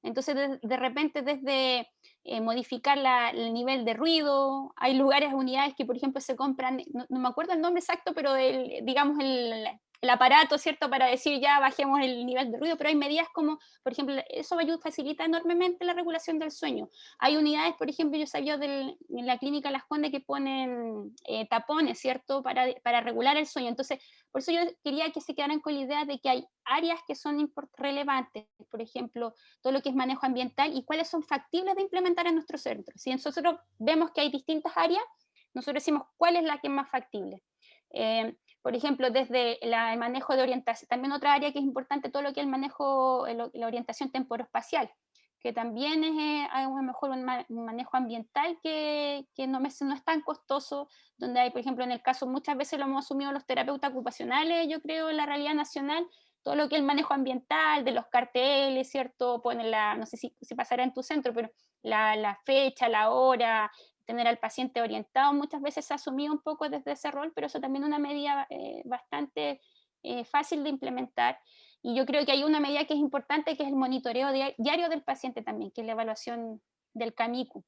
Entonces, de repente, desde modificar el nivel de ruido, hay lugares, unidades que, por ejemplo, se compran, no me acuerdo el nombre exacto, pero digamos, el aparato, ¿cierto? Para decir ya bajemos el nivel de ruido, pero hay medidas como, por ejemplo, eso facilita enormemente la regulación del sueño. Hay unidades, por ejemplo, yo sabía en la clínica Las Condes que ponen tapones, ¿cierto? Para regular el sueño. Entonces, por eso yo quería que se quedaran con la idea de que hay áreas que son relevantes, por ejemplo, todo lo que es manejo ambiental y cuáles son factibles de implementar en nuestro centro. Si nosotros vemos que hay distintas áreas, nosotros decimos cuál es la que es más factible. Por ejemplo, desde el manejo de orientación, también otra área que es importante, todo lo que es el manejo, la orientación temporoespacial, que también hay un manejo ambiental que no es tan costoso, donde hay, por ejemplo, en el caso, muchas veces lo hemos asumido los terapeutas ocupacionales, yo creo, en la realidad nacional, todo lo que es el manejo ambiental, de los carteles, ¿cierto? Ponen no sé si pasará en tu centro, pero la fecha, la hora, tener al paciente orientado, muchas veces se ha asumido un poco desde ese rol, pero eso también es una medida bastante fácil de implementar. Y yo creo que hay una medida que es importante, que es el monitoreo diario del paciente también, que es la evaluación del CAMICU,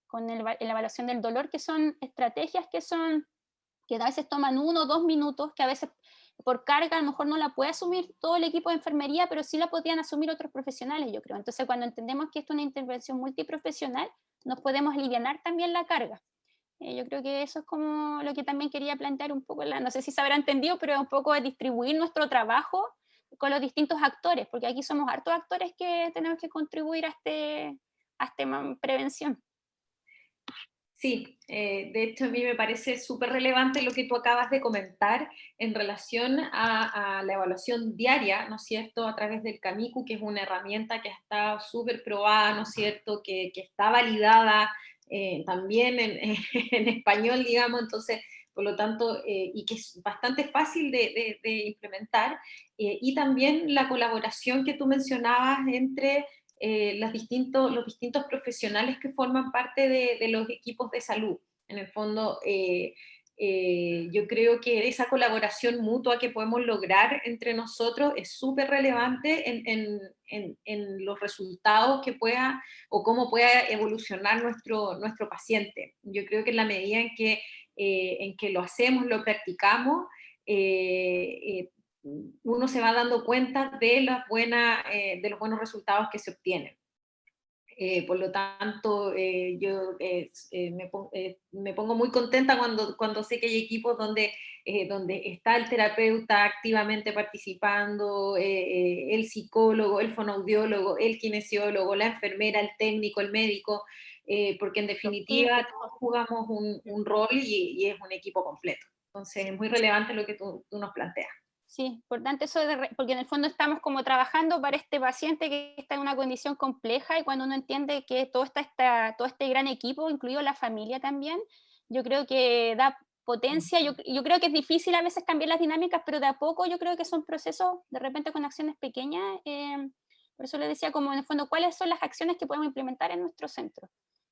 con la evaluación del dolor, que son estrategias que a veces toman 1 o 2 minutos, que a veces por carga a lo mejor no la puede asumir todo el equipo de enfermería, pero sí la podrían asumir otros profesionales, yo creo. Entonces, cuando entendemos que esto es una intervención multiprofesional, nos podemos alivianar también la carga. Yo creo que eso es como lo que también quería plantear un poco, no sé si se habrá entendido, pero es un poco de distribuir nuestro trabajo con los distintos actores, porque aquí somos hartos actores que tenemos que contribuir a este prevención. Sí, de hecho a mí me parece súper relevante lo que tú acabas de comentar en relación a la evaluación diaria, ¿no es cierto?, a través del Kamiku, que es una herramienta que está súper probada, ¿no es cierto?, que está validada también en español, digamos, entonces, por lo tanto, y que es bastante fácil de implementar, y también la colaboración que tú mencionabas entre los distintos profesionales que forman parte de los equipos de salud. En el fondo, yo creo que esa colaboración mutua que podemos lograr entre nosotros es súper relevante en los resultados que pueda o cómo pueda evolucionar nuestro paciente. Yo creo que en la medida en que lo hacemos, lo practicamos, uno se va dando cuenta de de los buenos resultados que se obtienen. Por lo tanto, yo me pongo muy contenta cuando sé que hay equipos donde está el terapeuta activamente participando, el psicólogo, el fonoaudiólogo, el kinesiólogo, la enfermera, el técnico, el médico, porque en definitiva todos jugamos un rol y es un equipo completo. Entonces es muy relevante lo que tú nos planteas. Sí, importante eso, porque en el fondo estamos como trabajando para este paciente que está en una condición compleja, y cuando uno entiende que todo este gran equipo, incluido la familia también, yo creo que da potencia. Yo creo que es difícil a veces cambiar las dinámicas, pero de a poco yo creo que son procesos, de repente con acciones pequeñas. Por eso le decía, como en el fondo, ¿cuáles son las acciones que podemos implementar en nuestro centro?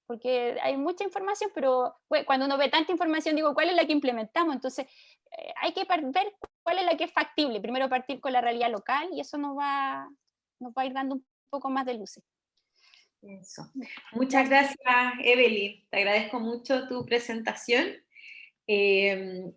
Porque hay mucha información, pero cuando uno ve tanta información, digo, ¿cuál es la que implementamos? Entonces, hay que ver cuál es la que es factible. Primero partir con la realidad local, y eso nos va a ir dando un poco más de luces. Eso. Muchas gracias, Evelyn. Te agradezco mucho tu presentación.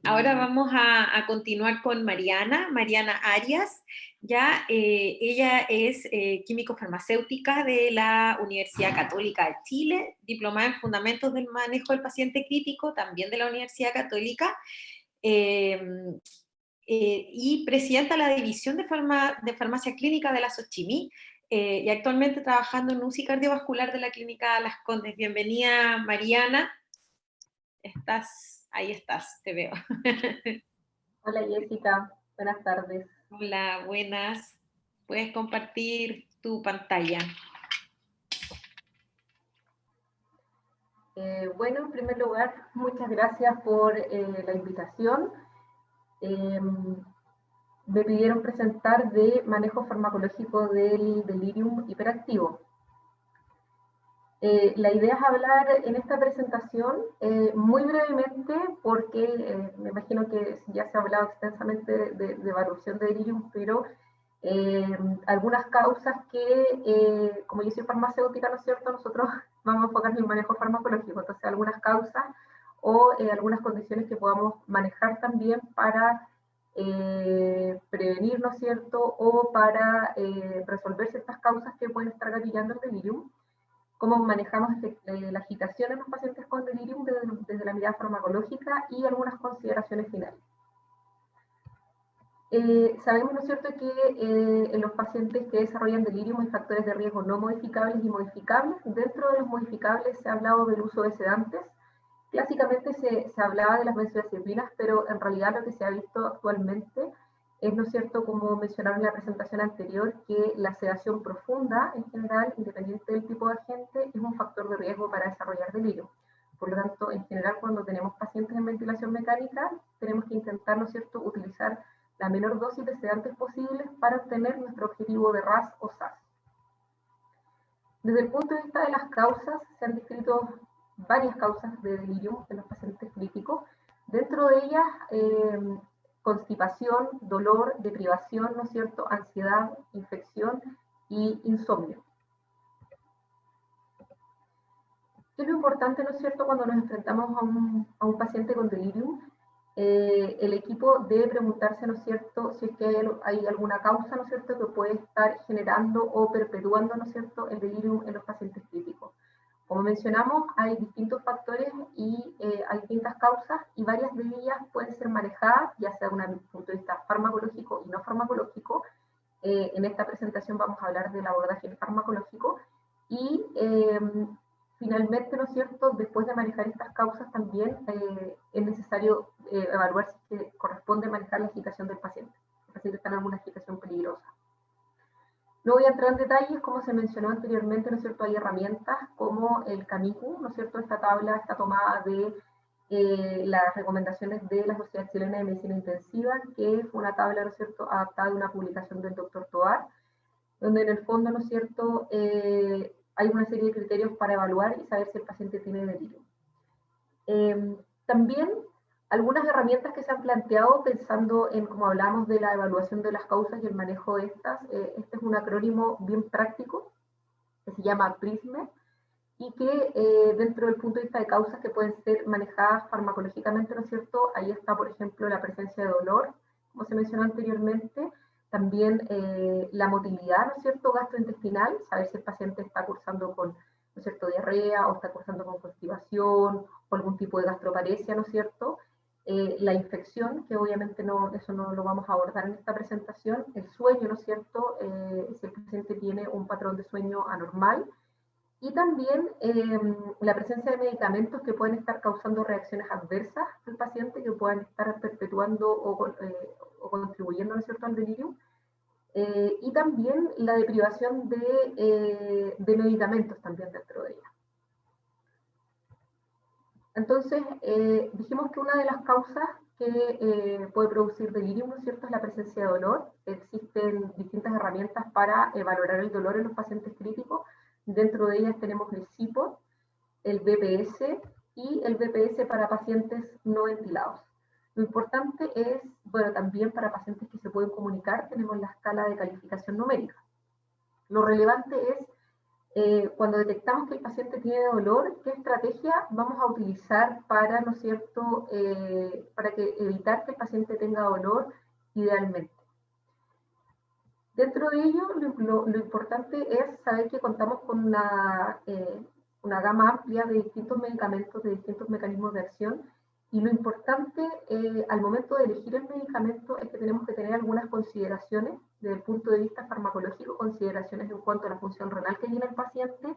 Ahora vamos a continuar con Mariana Arias. Ya, ella es químico farmacéutica de la Universidad Católica de Chile, diplomada en Fundamentos del Manejo del Paciente Crítico, también de la Universidad Católica, y presidenta de la División de Farmacia Clínica de la SOCHIMI, y actualmente trabajando en UCI cardiovascular de la Clínica Las Condes. Bienvenida, Mariana. Ahí estás, te veo. Hola Jessica, buenas tardes. Hola, buenas. Puedes compartir tu pantalla. Bueno, en primer lugar, muchas gracias por la invitación. Me pidieron presentar de manejo farmacológico del delirium hiperactivo. La idea es hablar en esta presentación muy brevemente, porque me imagino que ya se ha hablado extensamente de evaluación de delirium, pero algunas causas que, como yo soy farmacéutica, ¿no es cierto?, nosotros vamos a enfocarnos en el manejo farmacológico, entonces algunas causas o algunas condiciones que podamos manejar también para prevenir, ¿no es cierto?, o para resolver ciertas causas que pueden estar gatillando el delirium. Cómo manejamos la agitación en los pacientes con delirium desde la mirada farmacológica, y algunas consideraciones finales. Sabemos, ¿no es cierto?, que en los pacientes que desarrollan delirium hay factores de riesgo no modificables y modificables. Dentro de los modificables se ha hablado del uso de sedantes. Clásicamente se hablaba de las benzodiazepinas, pero en realidad lo que se ha visto actualmente es, ¿no es cierto?, como mencionaron en la presentación anterior, que la sedación profunda en general, independiente del tipo de agente, es un factor de riesgo para desarrollar delirium. Por lo tanto, en general, cuando tenemos pacientes en ventilación mecánica, tenemos que intentar, ¿no es cierto?, utilizar la menor dosis de sedantes posibles para obtener nuestro objetivo de RAS o SAS. Desde el punto de vista de las causas, se han descrito varias causas de delirium en los pacientes críticos. Dentro de ellas, constipación, dolor, deprivación, ¿no es cierto?, ansiedad, infección y insomnio. ¿Qué es lo importante, ¿no es cierto?, cuando nos enfrentamos a un paciente con delirium? el equipo debe preguntarse, ¿no es cierto?, si es que hay alguna causa, ¿no es cierto?, que puede estar generando o perpetuando, ¿no es cierto?, el delirium en los pacientes críticos. Como mencionamos, hay distintos factores y hay distintas causas, y varias de ellas pueden ser manejadas, ya sea desde un punto de vista farmacológico y no farmacológico. En esta presentación vamos a hablar del abordaje farmacológico, y finalmente, ¿no es cierto?, después de manejar estas causas también es necesario evaluar si es que corresponde manejar la agitación del paciente. El paciente está en alguna agitación peligrosa. No voy a entrar en detalles, como se mencionó anteriormente, ¿no es cierto?, hay herramientas como el CAMICU, ¿no es cierto?, esta tabla está tomada de las recomendaciones de la Sociedad Chilena de Medicina Intensiva, que fue una tabla, ¿no es cierto?, adaptada de una publicación del doctor Tovar, donde en el fondo, ¿no es cierto?, hay una serie de criterios para evaluar y saber si el paciente tiene delirio. También algunas herramientas que se han planteado pensando en, como hablamos, de la evaluación de las causas y el manejo de estas. Este es un acrónimo bien práctico que se llama PRISME, y que dentro del punto de vista de causas que pueden ser manejadas farmacológicamente, ¿no es cierto?, ahí está, por ejemplo, la presencia de dolor, como se mencionó anteriormente, también la motilidad, ¿no es cierto?, gastrointestinal, saber si el paciente está cursando con, ¿no es cierto?, diarrea, o está cursando con constipación, o algún tipo de gastroparesia, ¿no es cierto?, la infección, que obviamente no, eso no lo vamos a abordar en esta presentación, el sueño, ¿no es cierto?, si el paciente tiene un patrón de sueño anormal, y también la presencia de medicamentos que pueden estar causando reacciones adversas al paciente, que puedan estar perpetuando o contribuyendo, ¿no es cierto?, al delirio. Y también la deprivación de medicamentos también dentro de ella. Entonces, dijimos que una de las causas que puede producir delirium, ¿no es cierto?, es la presencia de dolor. Existen distintas herramientas para valorar el dolor en los pacientes críticos. Dentro de ellas tenemos el CIPO, el BPS y el BPS para pacientes no ventilados. Lo importante es, bueno, también para pacientes que se pueden comunicar, tenemos la escala de calificación numérica. Lo relevante es, cuando detectamos que el paciente tiene dolor, ¿qué estrategia vamos a utilizar para, ¿no es cierto?, para evitar que el paciente tenga dolor idealmente? Dentro de ello, lo importante es saber que contamos con una gama amplia de distintos medicamentos, de distintos mecanismos de acción, y lo importante al momento de elegir el medicamento es que tenemos que tener algunas consideraciones desde el punto de vista farmacológico, consideraciones en cuanto a la función renal que tiene el paciente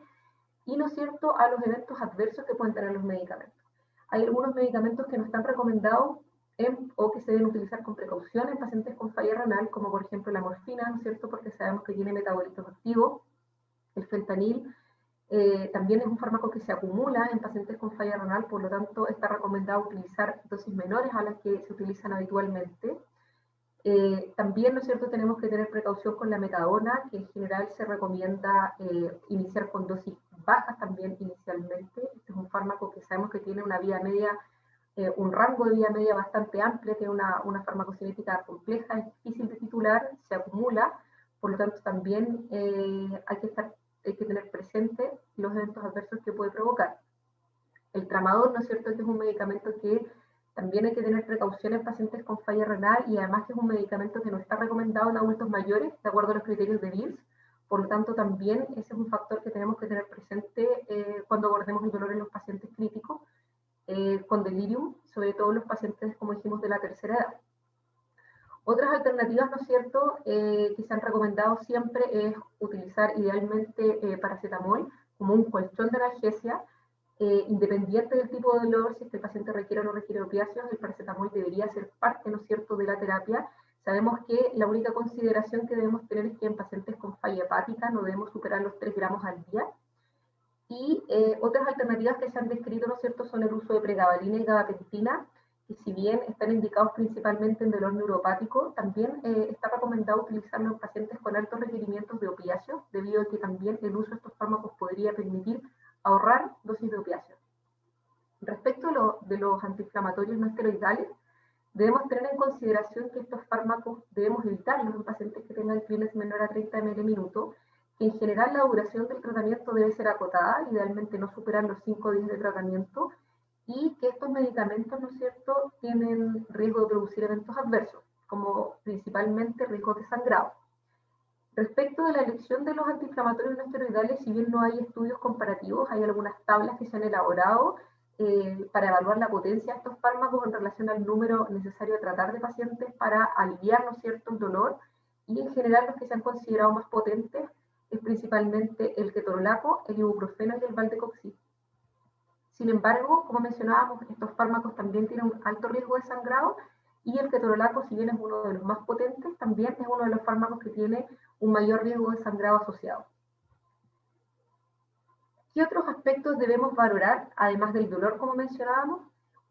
y, ¿no es cierto?, a los eventos adversos que pueden tener los medicamentos. Hay algunos medicamentos que no están recomendados o que se deben utilizar con precaución en pacientes con falla renal, como por ejemplo la morfina, ¿no es cierto?, porque sabemos que tiene metabolitos activos. El fentanil también es un fármaco que se acumula en pacientes con falla renal, por lo tanto está recomendado utilizar dosis menores a las que se utilizan habitualmente. También, ¿no es cierto?, tenemos que tener precaución con la metadona, que en general se recomienda iniciar con dosis bajas también inicialmente. Este es un fármaco que sabemos que tiene una vida media, un rango de vida media bastante amplio, tiene una farmacocinética compleja, es difícil de titular, se acumula, por lo tanto también hay que tener presente los eventos adversos que puede provocar. El tramadol, ¿no es cierto?, que es un medicamento que también hay que tener precaución en pacientes con falla renal, y además que es un medicamento que no está recomendado en adultos mayores, de acuerdo a los criterios de BILS. Por lo tanto, también ese es un factor que tenemos que tener presente cuando abordemos el dolor en los pacientes críticos con delirium, sobre todo los pacientes, como dijimos, de la tercera edad. Otras alternativas, ¿no es cierto?, que se han recomendado siempre es utilizar idealmente paracetamol como un colchón de analgesia, independiente del tipo de dolor, si este paciente requiere o no requiere opiáceos, el paracetamol debería ser parte, ¿no es cierto?, de la terapia. Sabemos que la única consideración que debemos tener es que en pacientes con falla hepática no debemos superar los 3 gramos al día. Y otras alternativas que se han descrito, ¿no es cierto?, son el uso de pregabalina y gabapentina, que si bien están indicados principalmente en dolor neuropático, también está recomendado utilizarlo en pacientes con altos requerimientos de opiáceos, debido a que también el uso de estos fármacos podría permitir ahorrar dosis de opiáceos. Respecto de los antiinflamatorios no esteroidales, debemos tener en consideración que estos fármacos debemos evitarlos en pacientes que tengan Kleenex menor a 30 ml minuto, que en general la duración del tratamiento debe ser acotada, idealmente no superar los 5 días de tratamiento, y que estos medicamentos, ¿no es cierto?, tienen riesgo de producir eventos adversos, como principalmente riesgos de sangrado. Respecto de la elección de los antiinflamatorios no esteroidales, si bien no hay estudios comparativos, hay algunas tablas que se han elaborado para evaluar la potencia de estos fármacos en relación al número necesario de tratar de pacientes para aliviar, ¿no es cierto?, el dolor, y en general los que se han considerado más potentes es principalmente el ketorolaco, el ibuprofeno y el valdecoxib. Sin embargo, como mencionábamos, estos fármacos también tienen un alto riesgo de sangrado y el ketorolaco, si bien es uno de los más potentes, también es uno de los fármacos que tiene un mayor riesgo de sangrado asociado. ¿Qué otros aspectos debemos valorar, además del dolor, como mencionábamos?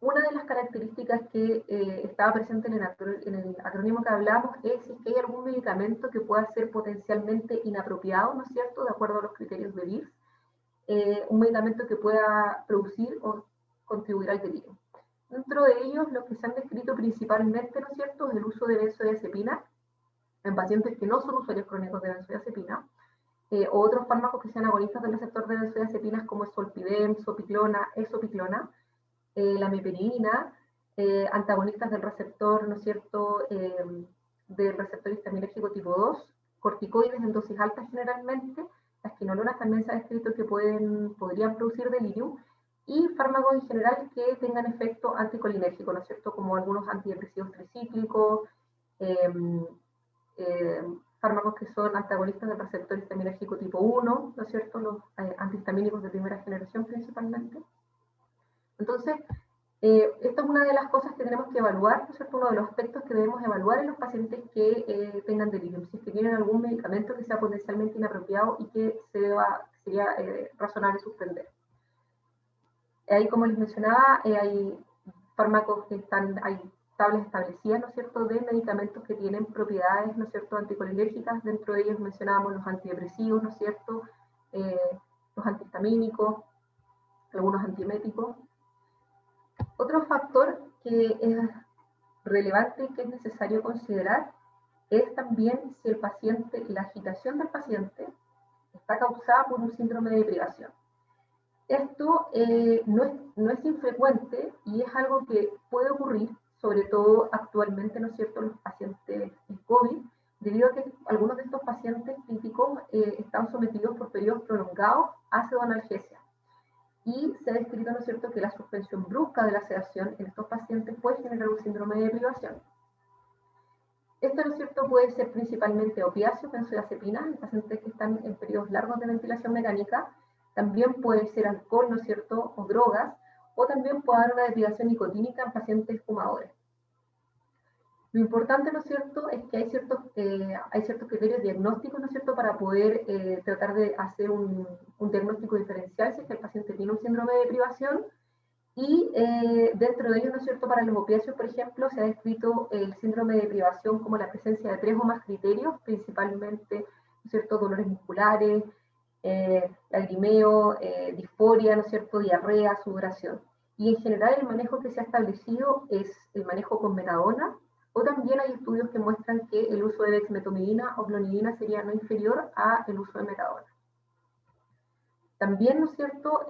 Una de las características que estaba presente en el acrónimo que hablamos es si hay algún medicamento que pueda ser potencialmente inapropiado, ¿no es cierto?, de acuerdo a los criterios de VIX, un medicamento que pueda producir o contribuir al delirio. Dentro de ellos, los que se han descrito principalmente, ¿no es cierto?, es el uso de benzodiazepina en pacientes que no son usuarios crónicos de benzodiazepina, o otros fármacos que sean agonistas del receptor de benzodiazepinas como el solpidem, sopiclona, esopiclona, la meperidina, antagonistas del receptor, ¿no es cierto?, del receptor histaminérgico tipo 2, corticoides en dosis altas generalmente, las quinolonas también se ha descrito que podrían producir delirium, y fármacos en general que tengan efecto anticolinérgico, ¿no es cierto?, como algunos antidepresivos tricíclicos, fármacos que son antagonistas del receptor histaminérgico tipo 1, ¿no es cierto?, los antihistamínicos de primera generación principalmente. Entonces, esta es una de las cosas que tenemos que evaluar, ¿no es cierto?, uno de los aspectos que debemos evaluar en los pacientes que tengan delirium, si es que tienen algún medicamento que sea potencialmente inapropiado y que sería razonable suspender. Ahí, como les mencionaba, hay fármacos que hay tablas establecidas, ¿no es cierto?, de medicamentos que tienen propiedades, ¿no es cierto?, anticolinérgicas. Dentro de ellos mencionábamos los antidepresivos, ¿no es cierto?, los antihistamínicos, algunos antieméticos. Otro factor que es relevante y que es necesario considerar es también si el paciente, la agitación del paciente está causada por un síndrome de privación. Esto no es infrecuente y es algo que puede ocurrir, sobre todo actualmente, ¿no es cierto?, en los pacientes de COVID, debido a que algunos de estos pacientes críticos están sometidos por periodos prolongados a pseudoanalgesia. Y se ha descrito, ¿no es cierto?, que la suspensión brusca de la sedación en estos pacientes puede generar un síndrome de privación. Esto, ¿no es cierto?, puede ser principalmente opiáceo, benzodiazepina, en pacientes que están en periodos largos de ventilación mecánica. También puede ser alcohol, ¿no es cierto?, o drogas, o también puede haber una deprivación nicotínica en pacientes fumadores. Lo importante, ¿no es cierto?, es que hay ciertos criterios diagnósticos, ¿no es cierto?, para poder tratar de hacer un diagnóstico diferencial si es que el paciente tiene un síndrome de privación. Y dentro de ello, ¿no es cierto?, para los opiáceos, por ejemplo, se ha descrito el síndrome de privación como la presencia de 3 o más criterios, principalmente, ¿no es cierto?, dolores musculares, lagrimeo, disforia, ¿no es cierto?, diarrea, sudoración. Y en general el manejo que se ha establecido es el manejo con metadona, o también hay estudios que muestran que el uso de dexmedetomidina o clonidina sería no inferior al uso de metadona. También, ¿no es cierto?,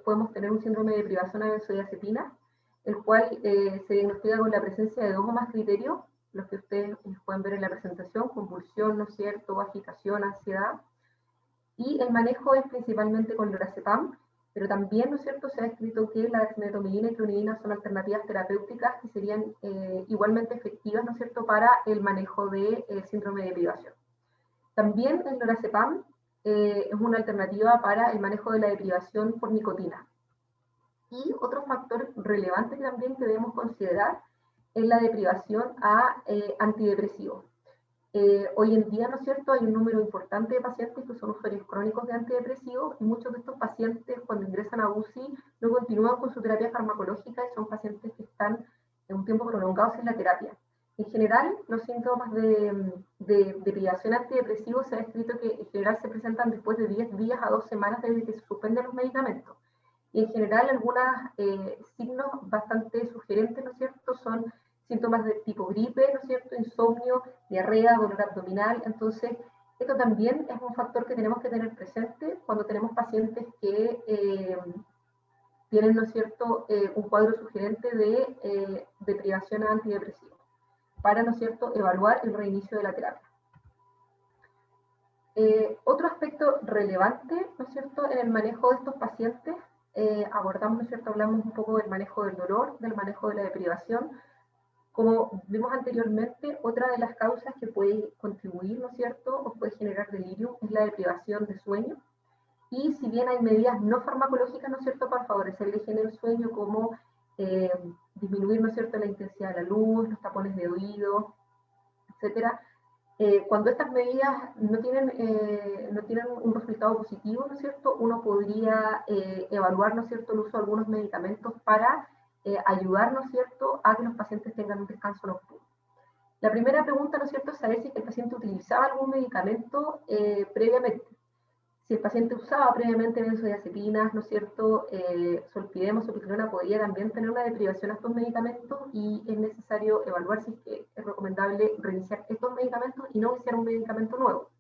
podemos tener un síndrome de privación a benzodiazepina, el cual se diagnostica con la presencia de 2 o más criterios, los que ustedes pueden ver en la presentación: convulsión, ¿no es cierto?, agitación, ansiedad. Y el manejo es principalmente con lorazepam, pero también, ¿no es cierto?, se ha escrito que la dexmedetomidina y clonidina son alternativas terapéuticas que serían igualmente efectivas, ¿no es cierto?, para el manejo del síndrome de privación. También el lorazepam es una alternativa para el manejo de la deprivación por nicotina. Y otro factor relevante también que debemos considerar es la deprivación a antidepresivos. Hoy en día, ¿no es cierto?, hay un número importante de pacientes que son usuarios crónicos de antidepresivos, y muchos de estos pacientes, cuando ingresan a UCI, no continúan con su terapia farmacológica y son pacientes que están en un tiempo prolongado sin la terapia. En general, los síntomas de privación antidepresivo se ha descrito que en general se presentan después de 10 días a 2 semanas desde que se suspenden los medicamentos. Y en general, algunos signos bastante sugerentes, ¿no es cierto?, son síntomas de tipo gripe, ¿no es cierto?, insomnio, diarrea, dolor abdominal. Entonces, esto también es un factor que tenemos que tener presente cuando tenemos pacientes que tienen, ¿no es cierto?, un cuadro sugerente de privación a antidepresivos, para, ¿no es cierto?, evaluar el reinicio de la terapia. Otro aspecto relevante, ¿no es cierto?, en el manejo de estos pacientes, abordamos, ¿no es cierto?, hablamos un poco del manejo del dolor, del manejo de la deprivación. Como vimos anteriormente, otra de las causas que puede contribuir, ¿no es cierto?, o puede generar delirium es la deprivación de sueño. Y si bien hay medidas no farmacológicas, ¿no es cierto?, para favorecer el higiene del sueño, como disminuir, ¿no es cierto?, la intensidad de la luz, los tapones de oído, etcétera. Cuando estas medidas no tienen un resultado positivo, ¿no es cierto?, uno podría evaluar, ¿no es cierto?, el uso de algunos medicamentos para ayudar, ¿no es cierto?, a que los pacientes tengan un descanso nocturno. La primera pregunta, ¿no es cierto?, es saber si el paciente utilizaba algún medicamento previamente. Si el paciente usaba previamente benzodiazepinas, ¿no es cierto?, zolpidem o zopiclona, podría también tener una deprivación a estos medicamentos, y es necesario evaluar si es recomendable reiniciar estos medicamentos y no iniciar un medicamento nuevo.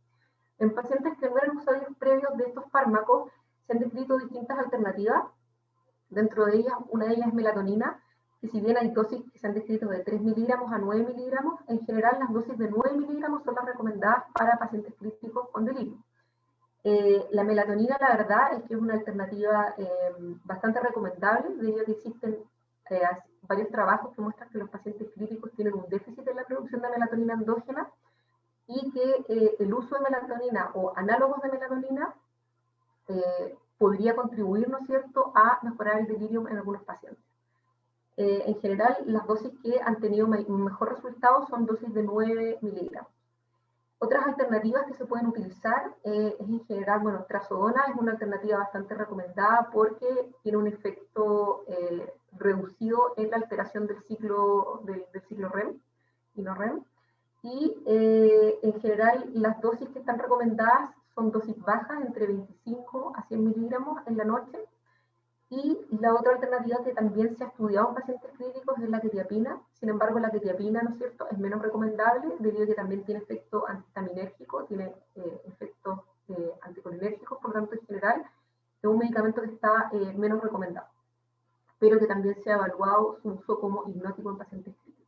En pacientes que no eran usuarios previos de estos fármacos, se han descrito distintas alternativas. Dentro de ellas, una de ellas es melatonina, que si bien hay dosis que se han descrito de 3 miligramos a 9 miligramos, en general las dosis de 9 miligramos son las recomendadas para pacientes críticos con delirio. La melatonina, la verdad, es que es una alternativa bastante recomendable, debido a que existen varios trabajos que muestran que los pacientes críticos tienen un déficit en la producción de melatonina endógena, y que el uso de melatonina o análogos de melatonina podría contribuir, ¿no es cierto?, a mejorar el delirio en algunos pacientes. En general, las dosis que han tenido un mejor resultado son dosis de 9 miligramos. Otras alternativas que se pueden utilizar es en general, bueno, trazodona es una alternativa bastante recomendada porque tiene un efecto reducido en la alteración del ciclo REM y no REM. Y en general las dosis que están recomendadas son dosis bajas, entre 25 a 100 miligramos en la noche. Y la otra alternativa que también se ha estudiado en pacientes críticos es la quetiapina. Sin embargo, la quetiapina, ¿no es cierto?, es menos recomendable, debido a que también tiene efecto antihistaminérgico, tiene efectos anticolinérgicos, por lo tanto, en general, es un medicamento que está menos recomendado, pero que también se ha evaluado su uso como hipnótico en pacientes críticos.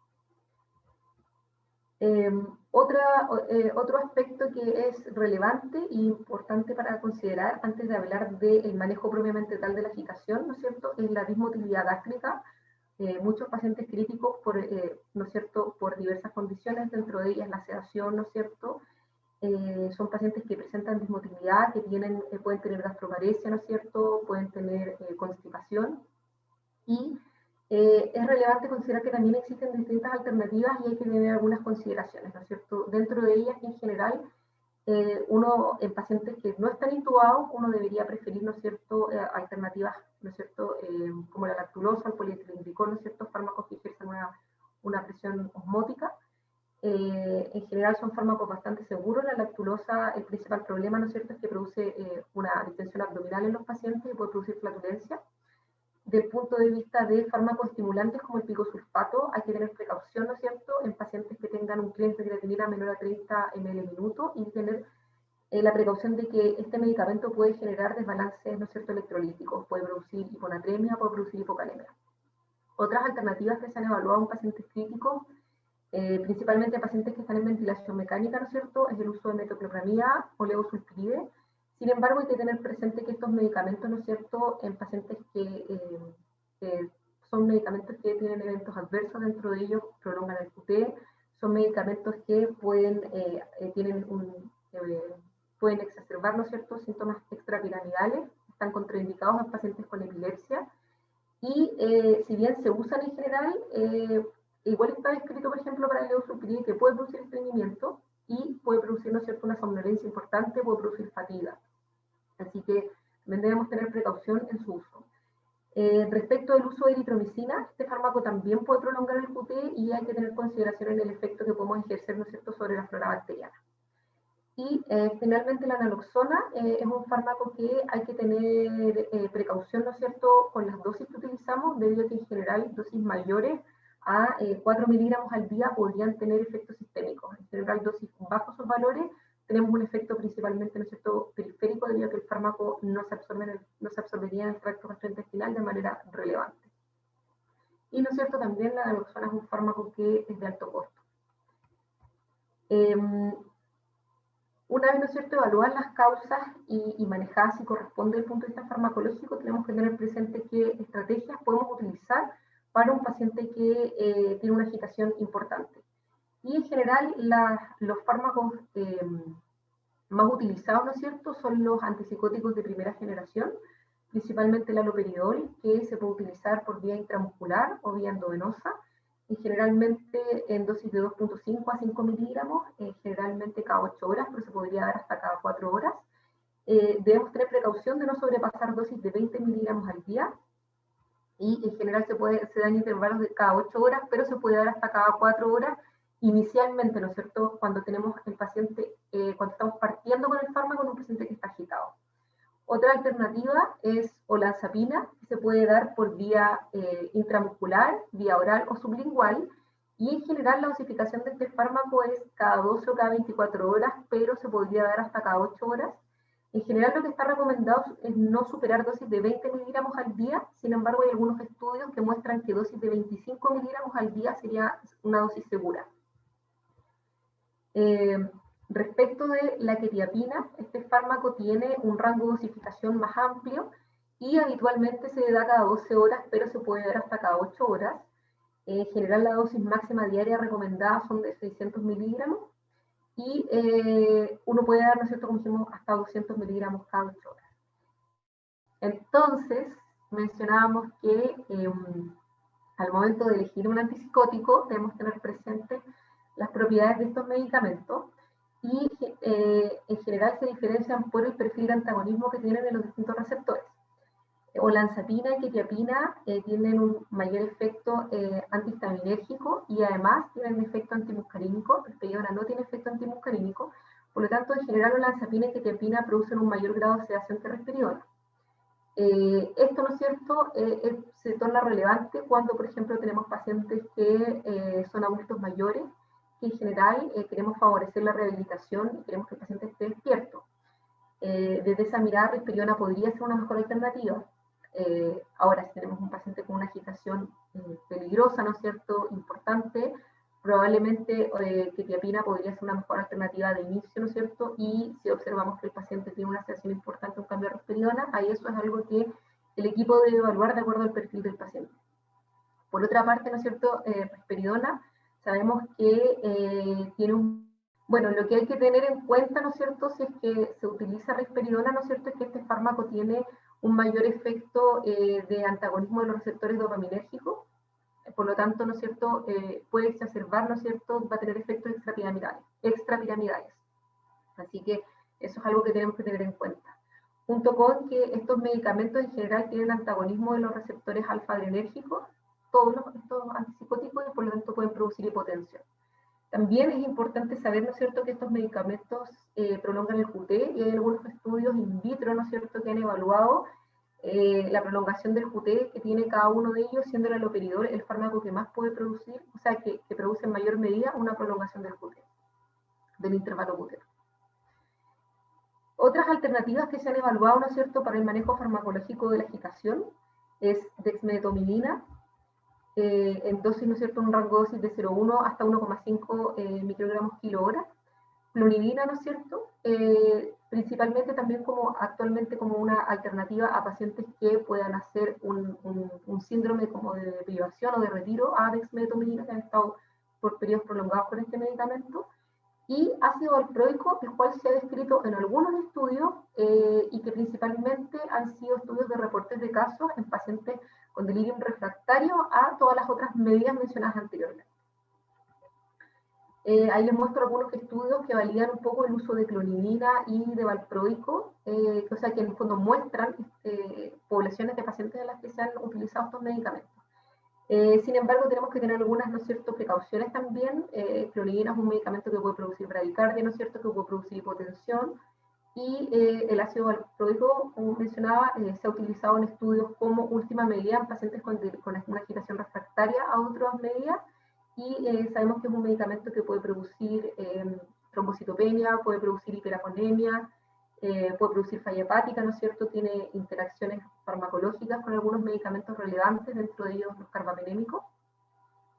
Otro aspecto que es relevante e importante para considerar antes de hablar del manejo propiamente tal de la agitación, ¿no es cierto?, es la dismotilidad gástrica. Muchos pacientes críticos, ¿no es cierto?, por diversas condiciones, dentro de ellas la sedación, ¿no es cierto?, son pacientes que presentan dismotilidad, que pueden tener gastroparesia, ¿no es cierto?, pueden tener constipación, y es relevante considerar que también existen distintas alternativas y hay que tener algunas consideraciones, ¿no es cierto? Dentro de ellas, en general, en pacientes que no están intubados, uno debería preferir, ¿no es cierto?, alternativas, ¿no es cierto?, como la lactulosa, el polietilenglicol, ¿no es cierto?, fármacos que ejercen una presión osmótica. En general son fármacos bastante seguros. La lactulosa, el principal problema, ¿no es cierto?, es que produce una distensión abdominal en los pacientes y puede producir flatulencia. Del punto de vista de fármacos estimulantes como el picosulfato, hay que tener precaución, ¿no es cierto?, en pacientes que tengan un clearance de creatinina menor a 30 ml minuto, y tener la precaución de que este medicamento puede generar desbalances, ¿no es cierto?, electrolíticos, puede producir hiponatremia, puede producir hipocalemia. Otras alternativas que se han evaluado en pacientes críticos, principalmente en pacientes que están en ventilación mecánica, ¿no es cierto?, es el uso de metoclopramida o levosulfiride. Sin embargo, hay que tener presente que estos medicamentos, ¿no es cierto?, en pacientes que son medicamentos que tienen eventos adversos, dentro de ellos prolongan el QT, son medicamentos que pueden exacerbar, ¿no es cierto?, síntomas extrapiramidales, están contraindicados en pacientes con epilepsia, y si bien se usan en general, igual está descrito, por ejemplo, para el levosulfiride, que puede producir estreñimiento y puede producir, ¿no es cierto?, una somnolencia importante, puede producir fatiga. Así que también debemos tener precaución en su uso. Respecto del uso de eritromicina, este fármaco también puede prolongar el QT y hay que tener consideración en el efecto que podemos ejercer, ¿no es cierto?, sobre la flora bacteriana. Y finalmente la naloxona es un fármaco que hay que tener precaución, ¿no es cierto?, con las dosis que utilizamos, debido a que en general dosis mayores a 4 miligramos al día podrían tener efectos sistémicos. En general, dosis bajo esos valores tenemos un efecto principalmente, ¿no es cierto?, periférico, debido a que el fármaco no se absorbería en el tracto gastrointestinal de manera relevante. Y, ¿no es cierto?, también la naloxona es un fármaco que es de alto costo. Una vez, ¿no es cierto?, evaluar las causas y manejar si corresponde desde el punto de vista farmacológico, tenemos que tener presente qué estrategias podemos utilizar para un paciente que tiene una agitación importante. Y en general, los fármacos más utilizados, ¿no es cierto?, son los antipsicóticos de primera generación, principalmente el haloperidol, que se puede utilizar por vía intramuscular o vía endovenosa, y generalmente en dosis de 2.5 a 5 miligramos, generalmente cada 8 horas, pero se podría dar hasta cada 4 horas. Debemos tener precaución de no sobrepasar dosis de 20 miligramos al día, y en general se dan intervalos de cada 8 horas, pero se puede dar hasta cada 4 horas, inicialmente, ¿no es cierto?, cuando tenemos el paciente, cuando estamos partiendo con el fármaco en un paciente que está agitado. Otra alternativa es olanzapina, que se puede dar por vía intramuscular, vía oral o sublingual, y en general la dosificación de este fármaco es cada 12 o cada 24 horas, pero se podría dar hasta cada 8 horas. En general lo que está recomendado es no superar dosis de 20 miligramos al día, sin embargo hay algunos estudios que muestran que dosis de 25 miligramos al día sería una dosis segura. Respecto de la quetiapina, este fármaco tiene un rango de dosificación más amplio y habitualmente se da cada 12 horas, pero se puede dar hasta cada 8 horas. En general la dosis máxima diaria recomendada son de 600 miligramos y uno puede dar, ¿no es cierto?, como dijimos, hasta 200 miligramos cada 8 horas. Entonces, mencionábamos que al momento de elegir un antipsicótico debemos tener presente las propiedades de estos medicamentos y en general se diferencian por el perfil de antagonismo que tienen en los distintos receptores. Olanzapina y quetiapina tienen un mayor efecto antihistaminérgico y además tienen efecto antimuscarínico. Risperidona no tiene efecto antimuscarínico, por lo tanto en general olanzapina y quetiapina producen un mayor grado de sedación que risperidona. Esto, ¿no es cierto?, se torna relevante cuando, por ejemplo, tenemos pacientes que son adultos mayores, que en general queremos favorecer la rehabilitación y queremos que el paciente esté despierto. Desde esa mirada, risperidona podría ser una mejor alternativa. Ahora, si tenemos un paciente con una agitación peligrosa, ¿no es cierto?, importante, probablemente quetiapina podría ser una mejor alternativa de inicio, ¿no es cierto? Y si observamos que el paciente tiene una sedación importante, un cambio de risperidona, ahí eso es algo que el equipo debe evaluar de acuerdo al perfil del paciente. Por otra parte, ¿no es cierto?, risperidona, sabemos que tiene un... Bueno, lo que hay que tener en cuenta, ¿no es cierto?, si es que se utiliza risperidona, ¿no es cierto?, es que este fármaco tiene un mayor efecto de antagonismo de los receptores dopaminérgicos. Por lo tanto, ¿no es cierto?, puede exacerbar, ¿no es cierto?, va a tener efectos extrapiramidales. Así que eso es algo que tenemos que tener en cuenta. Junto con que estos medicamentos en general tienen antagonismo de los receptores alfa-adrenérgicos, todos estos antipsicóticos, y por lo tanto pueden producir hipotensión. También es importante saber, ¿no es cierto?, que estos medicamentos prolongan el QT, y hay algunos estudios in vitro, ¿no es cierto?, que han evaluado la prolongación del QT que tiene cada uno de ellos, siendo el haloperidol el fármaco que más puede producir, o sea, que produce en mayor medida una prolongación del QT, del intervalo QT. Otras alternativas que se han evaluado, ¿no es cierto?, para el manejo farmacológico de la agitación es dexmedetomidina, en dosis, ¿no es cierto?, un rango de dosis de 0,1 hasta 1,5 microgramos kilo hora. Clonidina, ¿no es cierto?, principalmente también actualmente como una alternativa a pacientes que puedan hacer un síndrome como de privación o de retiro a dexmedetomidina, que han estado por periodos prolongados con este medicamento, y ácido valproico, el cual se ha descrito en algunos estudios y que principalmente han sido estudios de reportes de casos en pacientes con delirium refractario a todas las otras medidas mencionadas anteriormente. Ahí les muestro algunos estudios que validan un poco el uso de clonidina y de valproico, o sea, que en el fondo muestran poblaciones de pacientes en las que se han utilizado estos medicamentos. Sin embargo, tenemos que tener algunas, ¿no es cierto?, precauciones también. Clonidina es un medicamento que puede producir bradicardia, ¿no es cierto?, que puede producir hipotensión, y el ácido valproico, como mencionaba, se ha utilizado en estudios como última medida en pacientes con una agitación refractaria a otras medidas, y sabemos que es un medicamento que puede producir trombocitopenia, puede producir hiperaponemia, puede producir falla hepática, ¿no es cierto? Tiene interacciones farmacológicas con algunos medicamentos relevantes, dentro de ellos los carbapenémicos,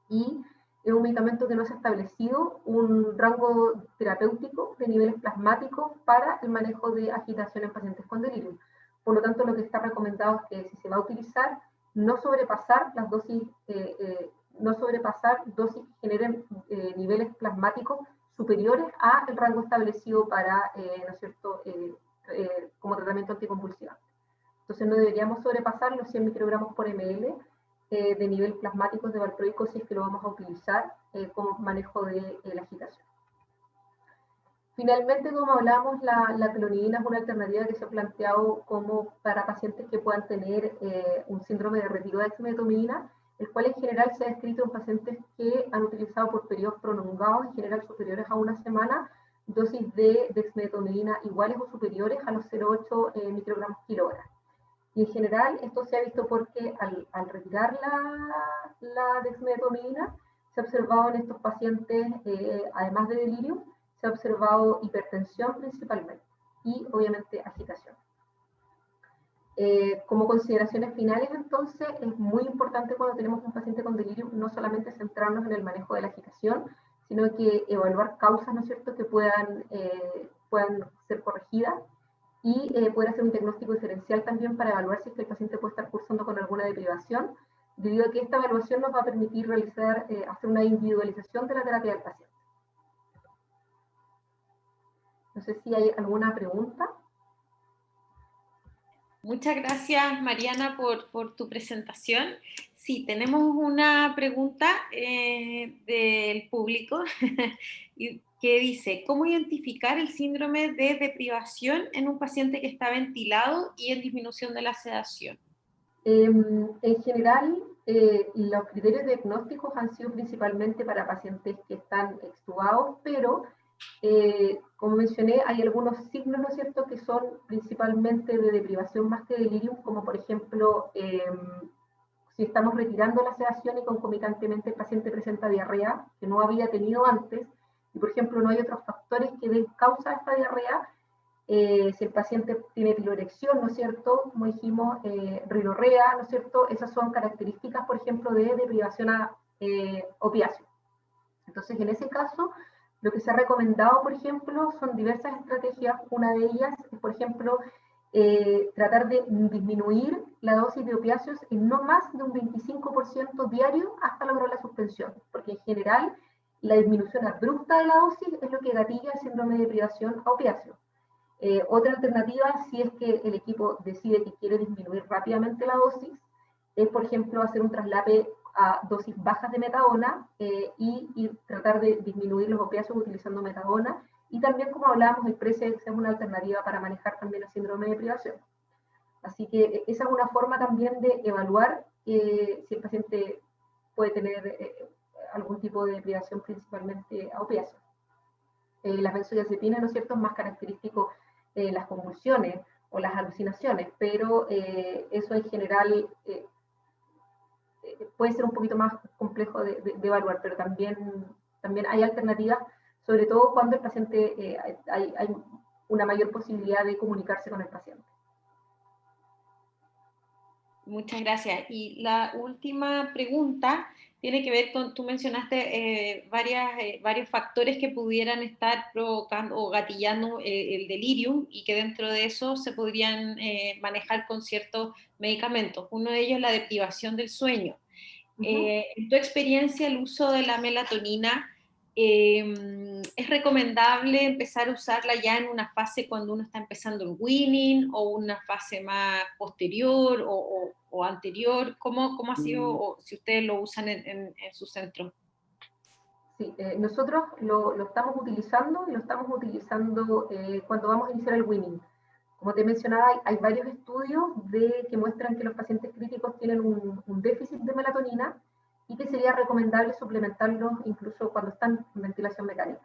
y es un medicamento que no se ha establecido un rango terapéutico de niveles plasmáticos para el manejo de agitación en pacientes con delirium. Por lo tanto, lo que está recomendado es que si se va a utilizar, no sobrepasar las dosis, no sobrepasar dosis que generen niveles plasmáticos superiores al rango establecido para, ¿no es cierto?, como tratamiento anticonvulsivante. Entonces no deberíamos sobrepasar los 100 microgramos por ml de nivel plasmáticos de valproico si es que lo vamos a utilizar como manejo de la agitación. Finalmente, como hablamos, la clonidina es una alternativa que se ha planteado como para pacientes que puedan tener un síndrome de retiro de dexmedetomidina, el cual en general se ha descrito en pacientes que han utilizado por periodos prolongados, en general superiores a una semana, dosis de dexmedetomidina iguales o superiores a los 0,8 microgramos kilogramos. Y en general esto se ha visto porque al retirar la dexmedetomidina, se ha observado en estos pacientes, además de delirium, se ha observado hipertensión principalmente y obviamente agitación. Como consideraciones finales, entonces, es muy importante cuando tenemos un paciente con delirium no solamente centrarnos en el manejo de la agitación, sino que evaluar causas, ¿no es cierto?, que puedan ser corregidas, y poder hacer un diagnóstico diferencial también para evaluar si es que el paciente puede estar cursando con alguna deprivación, debido a que esta evaluación nos va a permitir realizar, hacer una individualización de la terapia del paciente. No sé si hay alguna pregunta. Muchas gracias, Mariana, por tu presentación. Sí, tenemos una pregunta del público que dice, ¿cómo identificar el síndrome de deprivación en un paciente que está ventilado y en disminución de la sedación? En general, los criterios diagnósticos han sido principalmente para pacientes que están extubados, pero como mencioné, hay algunos signos, ¿no es cierto?, que son principalmente de deprivación más que delirium, como por ejemplo, si estamos retirando la sedación y concomitantemente el paciente presenta diarrea que no había tenido antes, y por ejemplo no hay otros factores que den causa a esta diarrea, si el paciente tiene piloerección, ¿no es cierto?, como dijimos, rinorrea, ¿no es cierto?, esas son características, por ejemplo, de deprivación opiácea. Entonces, en ese caso, lo que se ha recomendado, por ejemplo, son diversas estrategias. Una de ellas es, por ejemplo, tratar de disminuir la dosis de opiáceos en no más de un 25% diario hasta lograr la suspensión, porque en general la disminución abrupta de la dosis es lo que gatilla el síndrome de privación a opiáceos. Otra alternativa, si es que el equipo decide que quiere disminuir rápidamente la dosis, es, por ejemplo, hacer un traslape a dosis bajas de metadona y tratar de disminuir los opiáceos utilizando metadona. Y también, como hablábamos, el Presex es una alternativa para manejar también el síndrome de privación. Así que esa es una forma también de evaluar si el paciente puede tener algún tipo de privación, principalmente a opiáceos. Las benzodiazepinas, ¿no es cierto?, es más característico las convulsiones o las alucinaciones, pero eso en general puede ser un poquito más complejo de evaluar, pero también hay alternativas, sobre todo cuando el paciente hay una mayor posibilidad de comunicarse con el paciente. Muchas gracias. Y la última pregunta tiene que ver con, tú mencionaste varios factores que pudieran estar provocando o gatillando el delirium y que dentro de eso se podrían manejar con ciertos medicamentos. Uno de ellos es la deprivación del sueño. En tu experiencia, el uso de la melatonina, ¿es recomendable empezar a usarla ya en una fase cuando uno está empezando el weaning o una fase más posterior o anterior? ¿Cómo ha sido, o si ustedes lo usan en su centro? Sí, nosotros lo estamos utilizando cuando vamos a iniciar el weaning. Como te mencionaba, hay varios estudios que muestran que los pacientes críticos tienen un déficit de melatonina y que sería recomendable suplementarlos incluso cuando están en ventilación mecánica.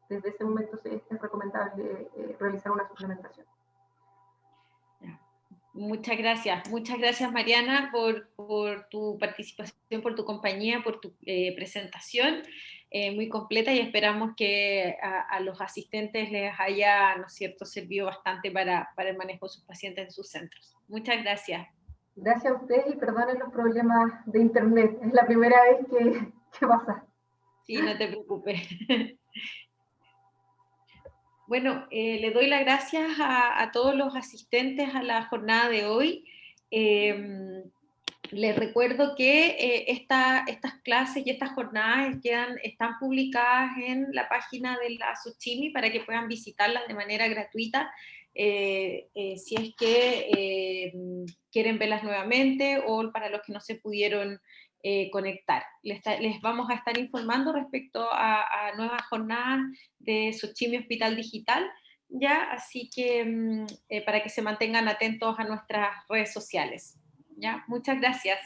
Desde ese momento es recomendable realizar una suplementación. Muchas gracias Mariana por tu participación, por tu compañía, por tu presentación muy completa y esperamos que a los asistentes les haya, ¿no es cierto?, servido bastante para el manejo de sus pacientes en sus centros. Muchas gracias. Gracias a ustedes y perdonen los problemas de internet, es la primera vez que pasa. Sí, no te preocupes. Bueno, le doy las gracias a todos los asistentes a la jornada de hoy. Les recuerdo que estas clases y estas jornadas están publicadas en la página de la Sochimi para que puedan visitarlas de manera gratuita si es que quieren verlas nuevamente o para los que no se pudieron conectar. Les vamos a estar informando respecto a nuevas jornadas de Sochimi Hospital Digital, ¿ya? Así que para que se mantengan atentos a nuestras redes sociales. ¿Ya? Muchas gracias.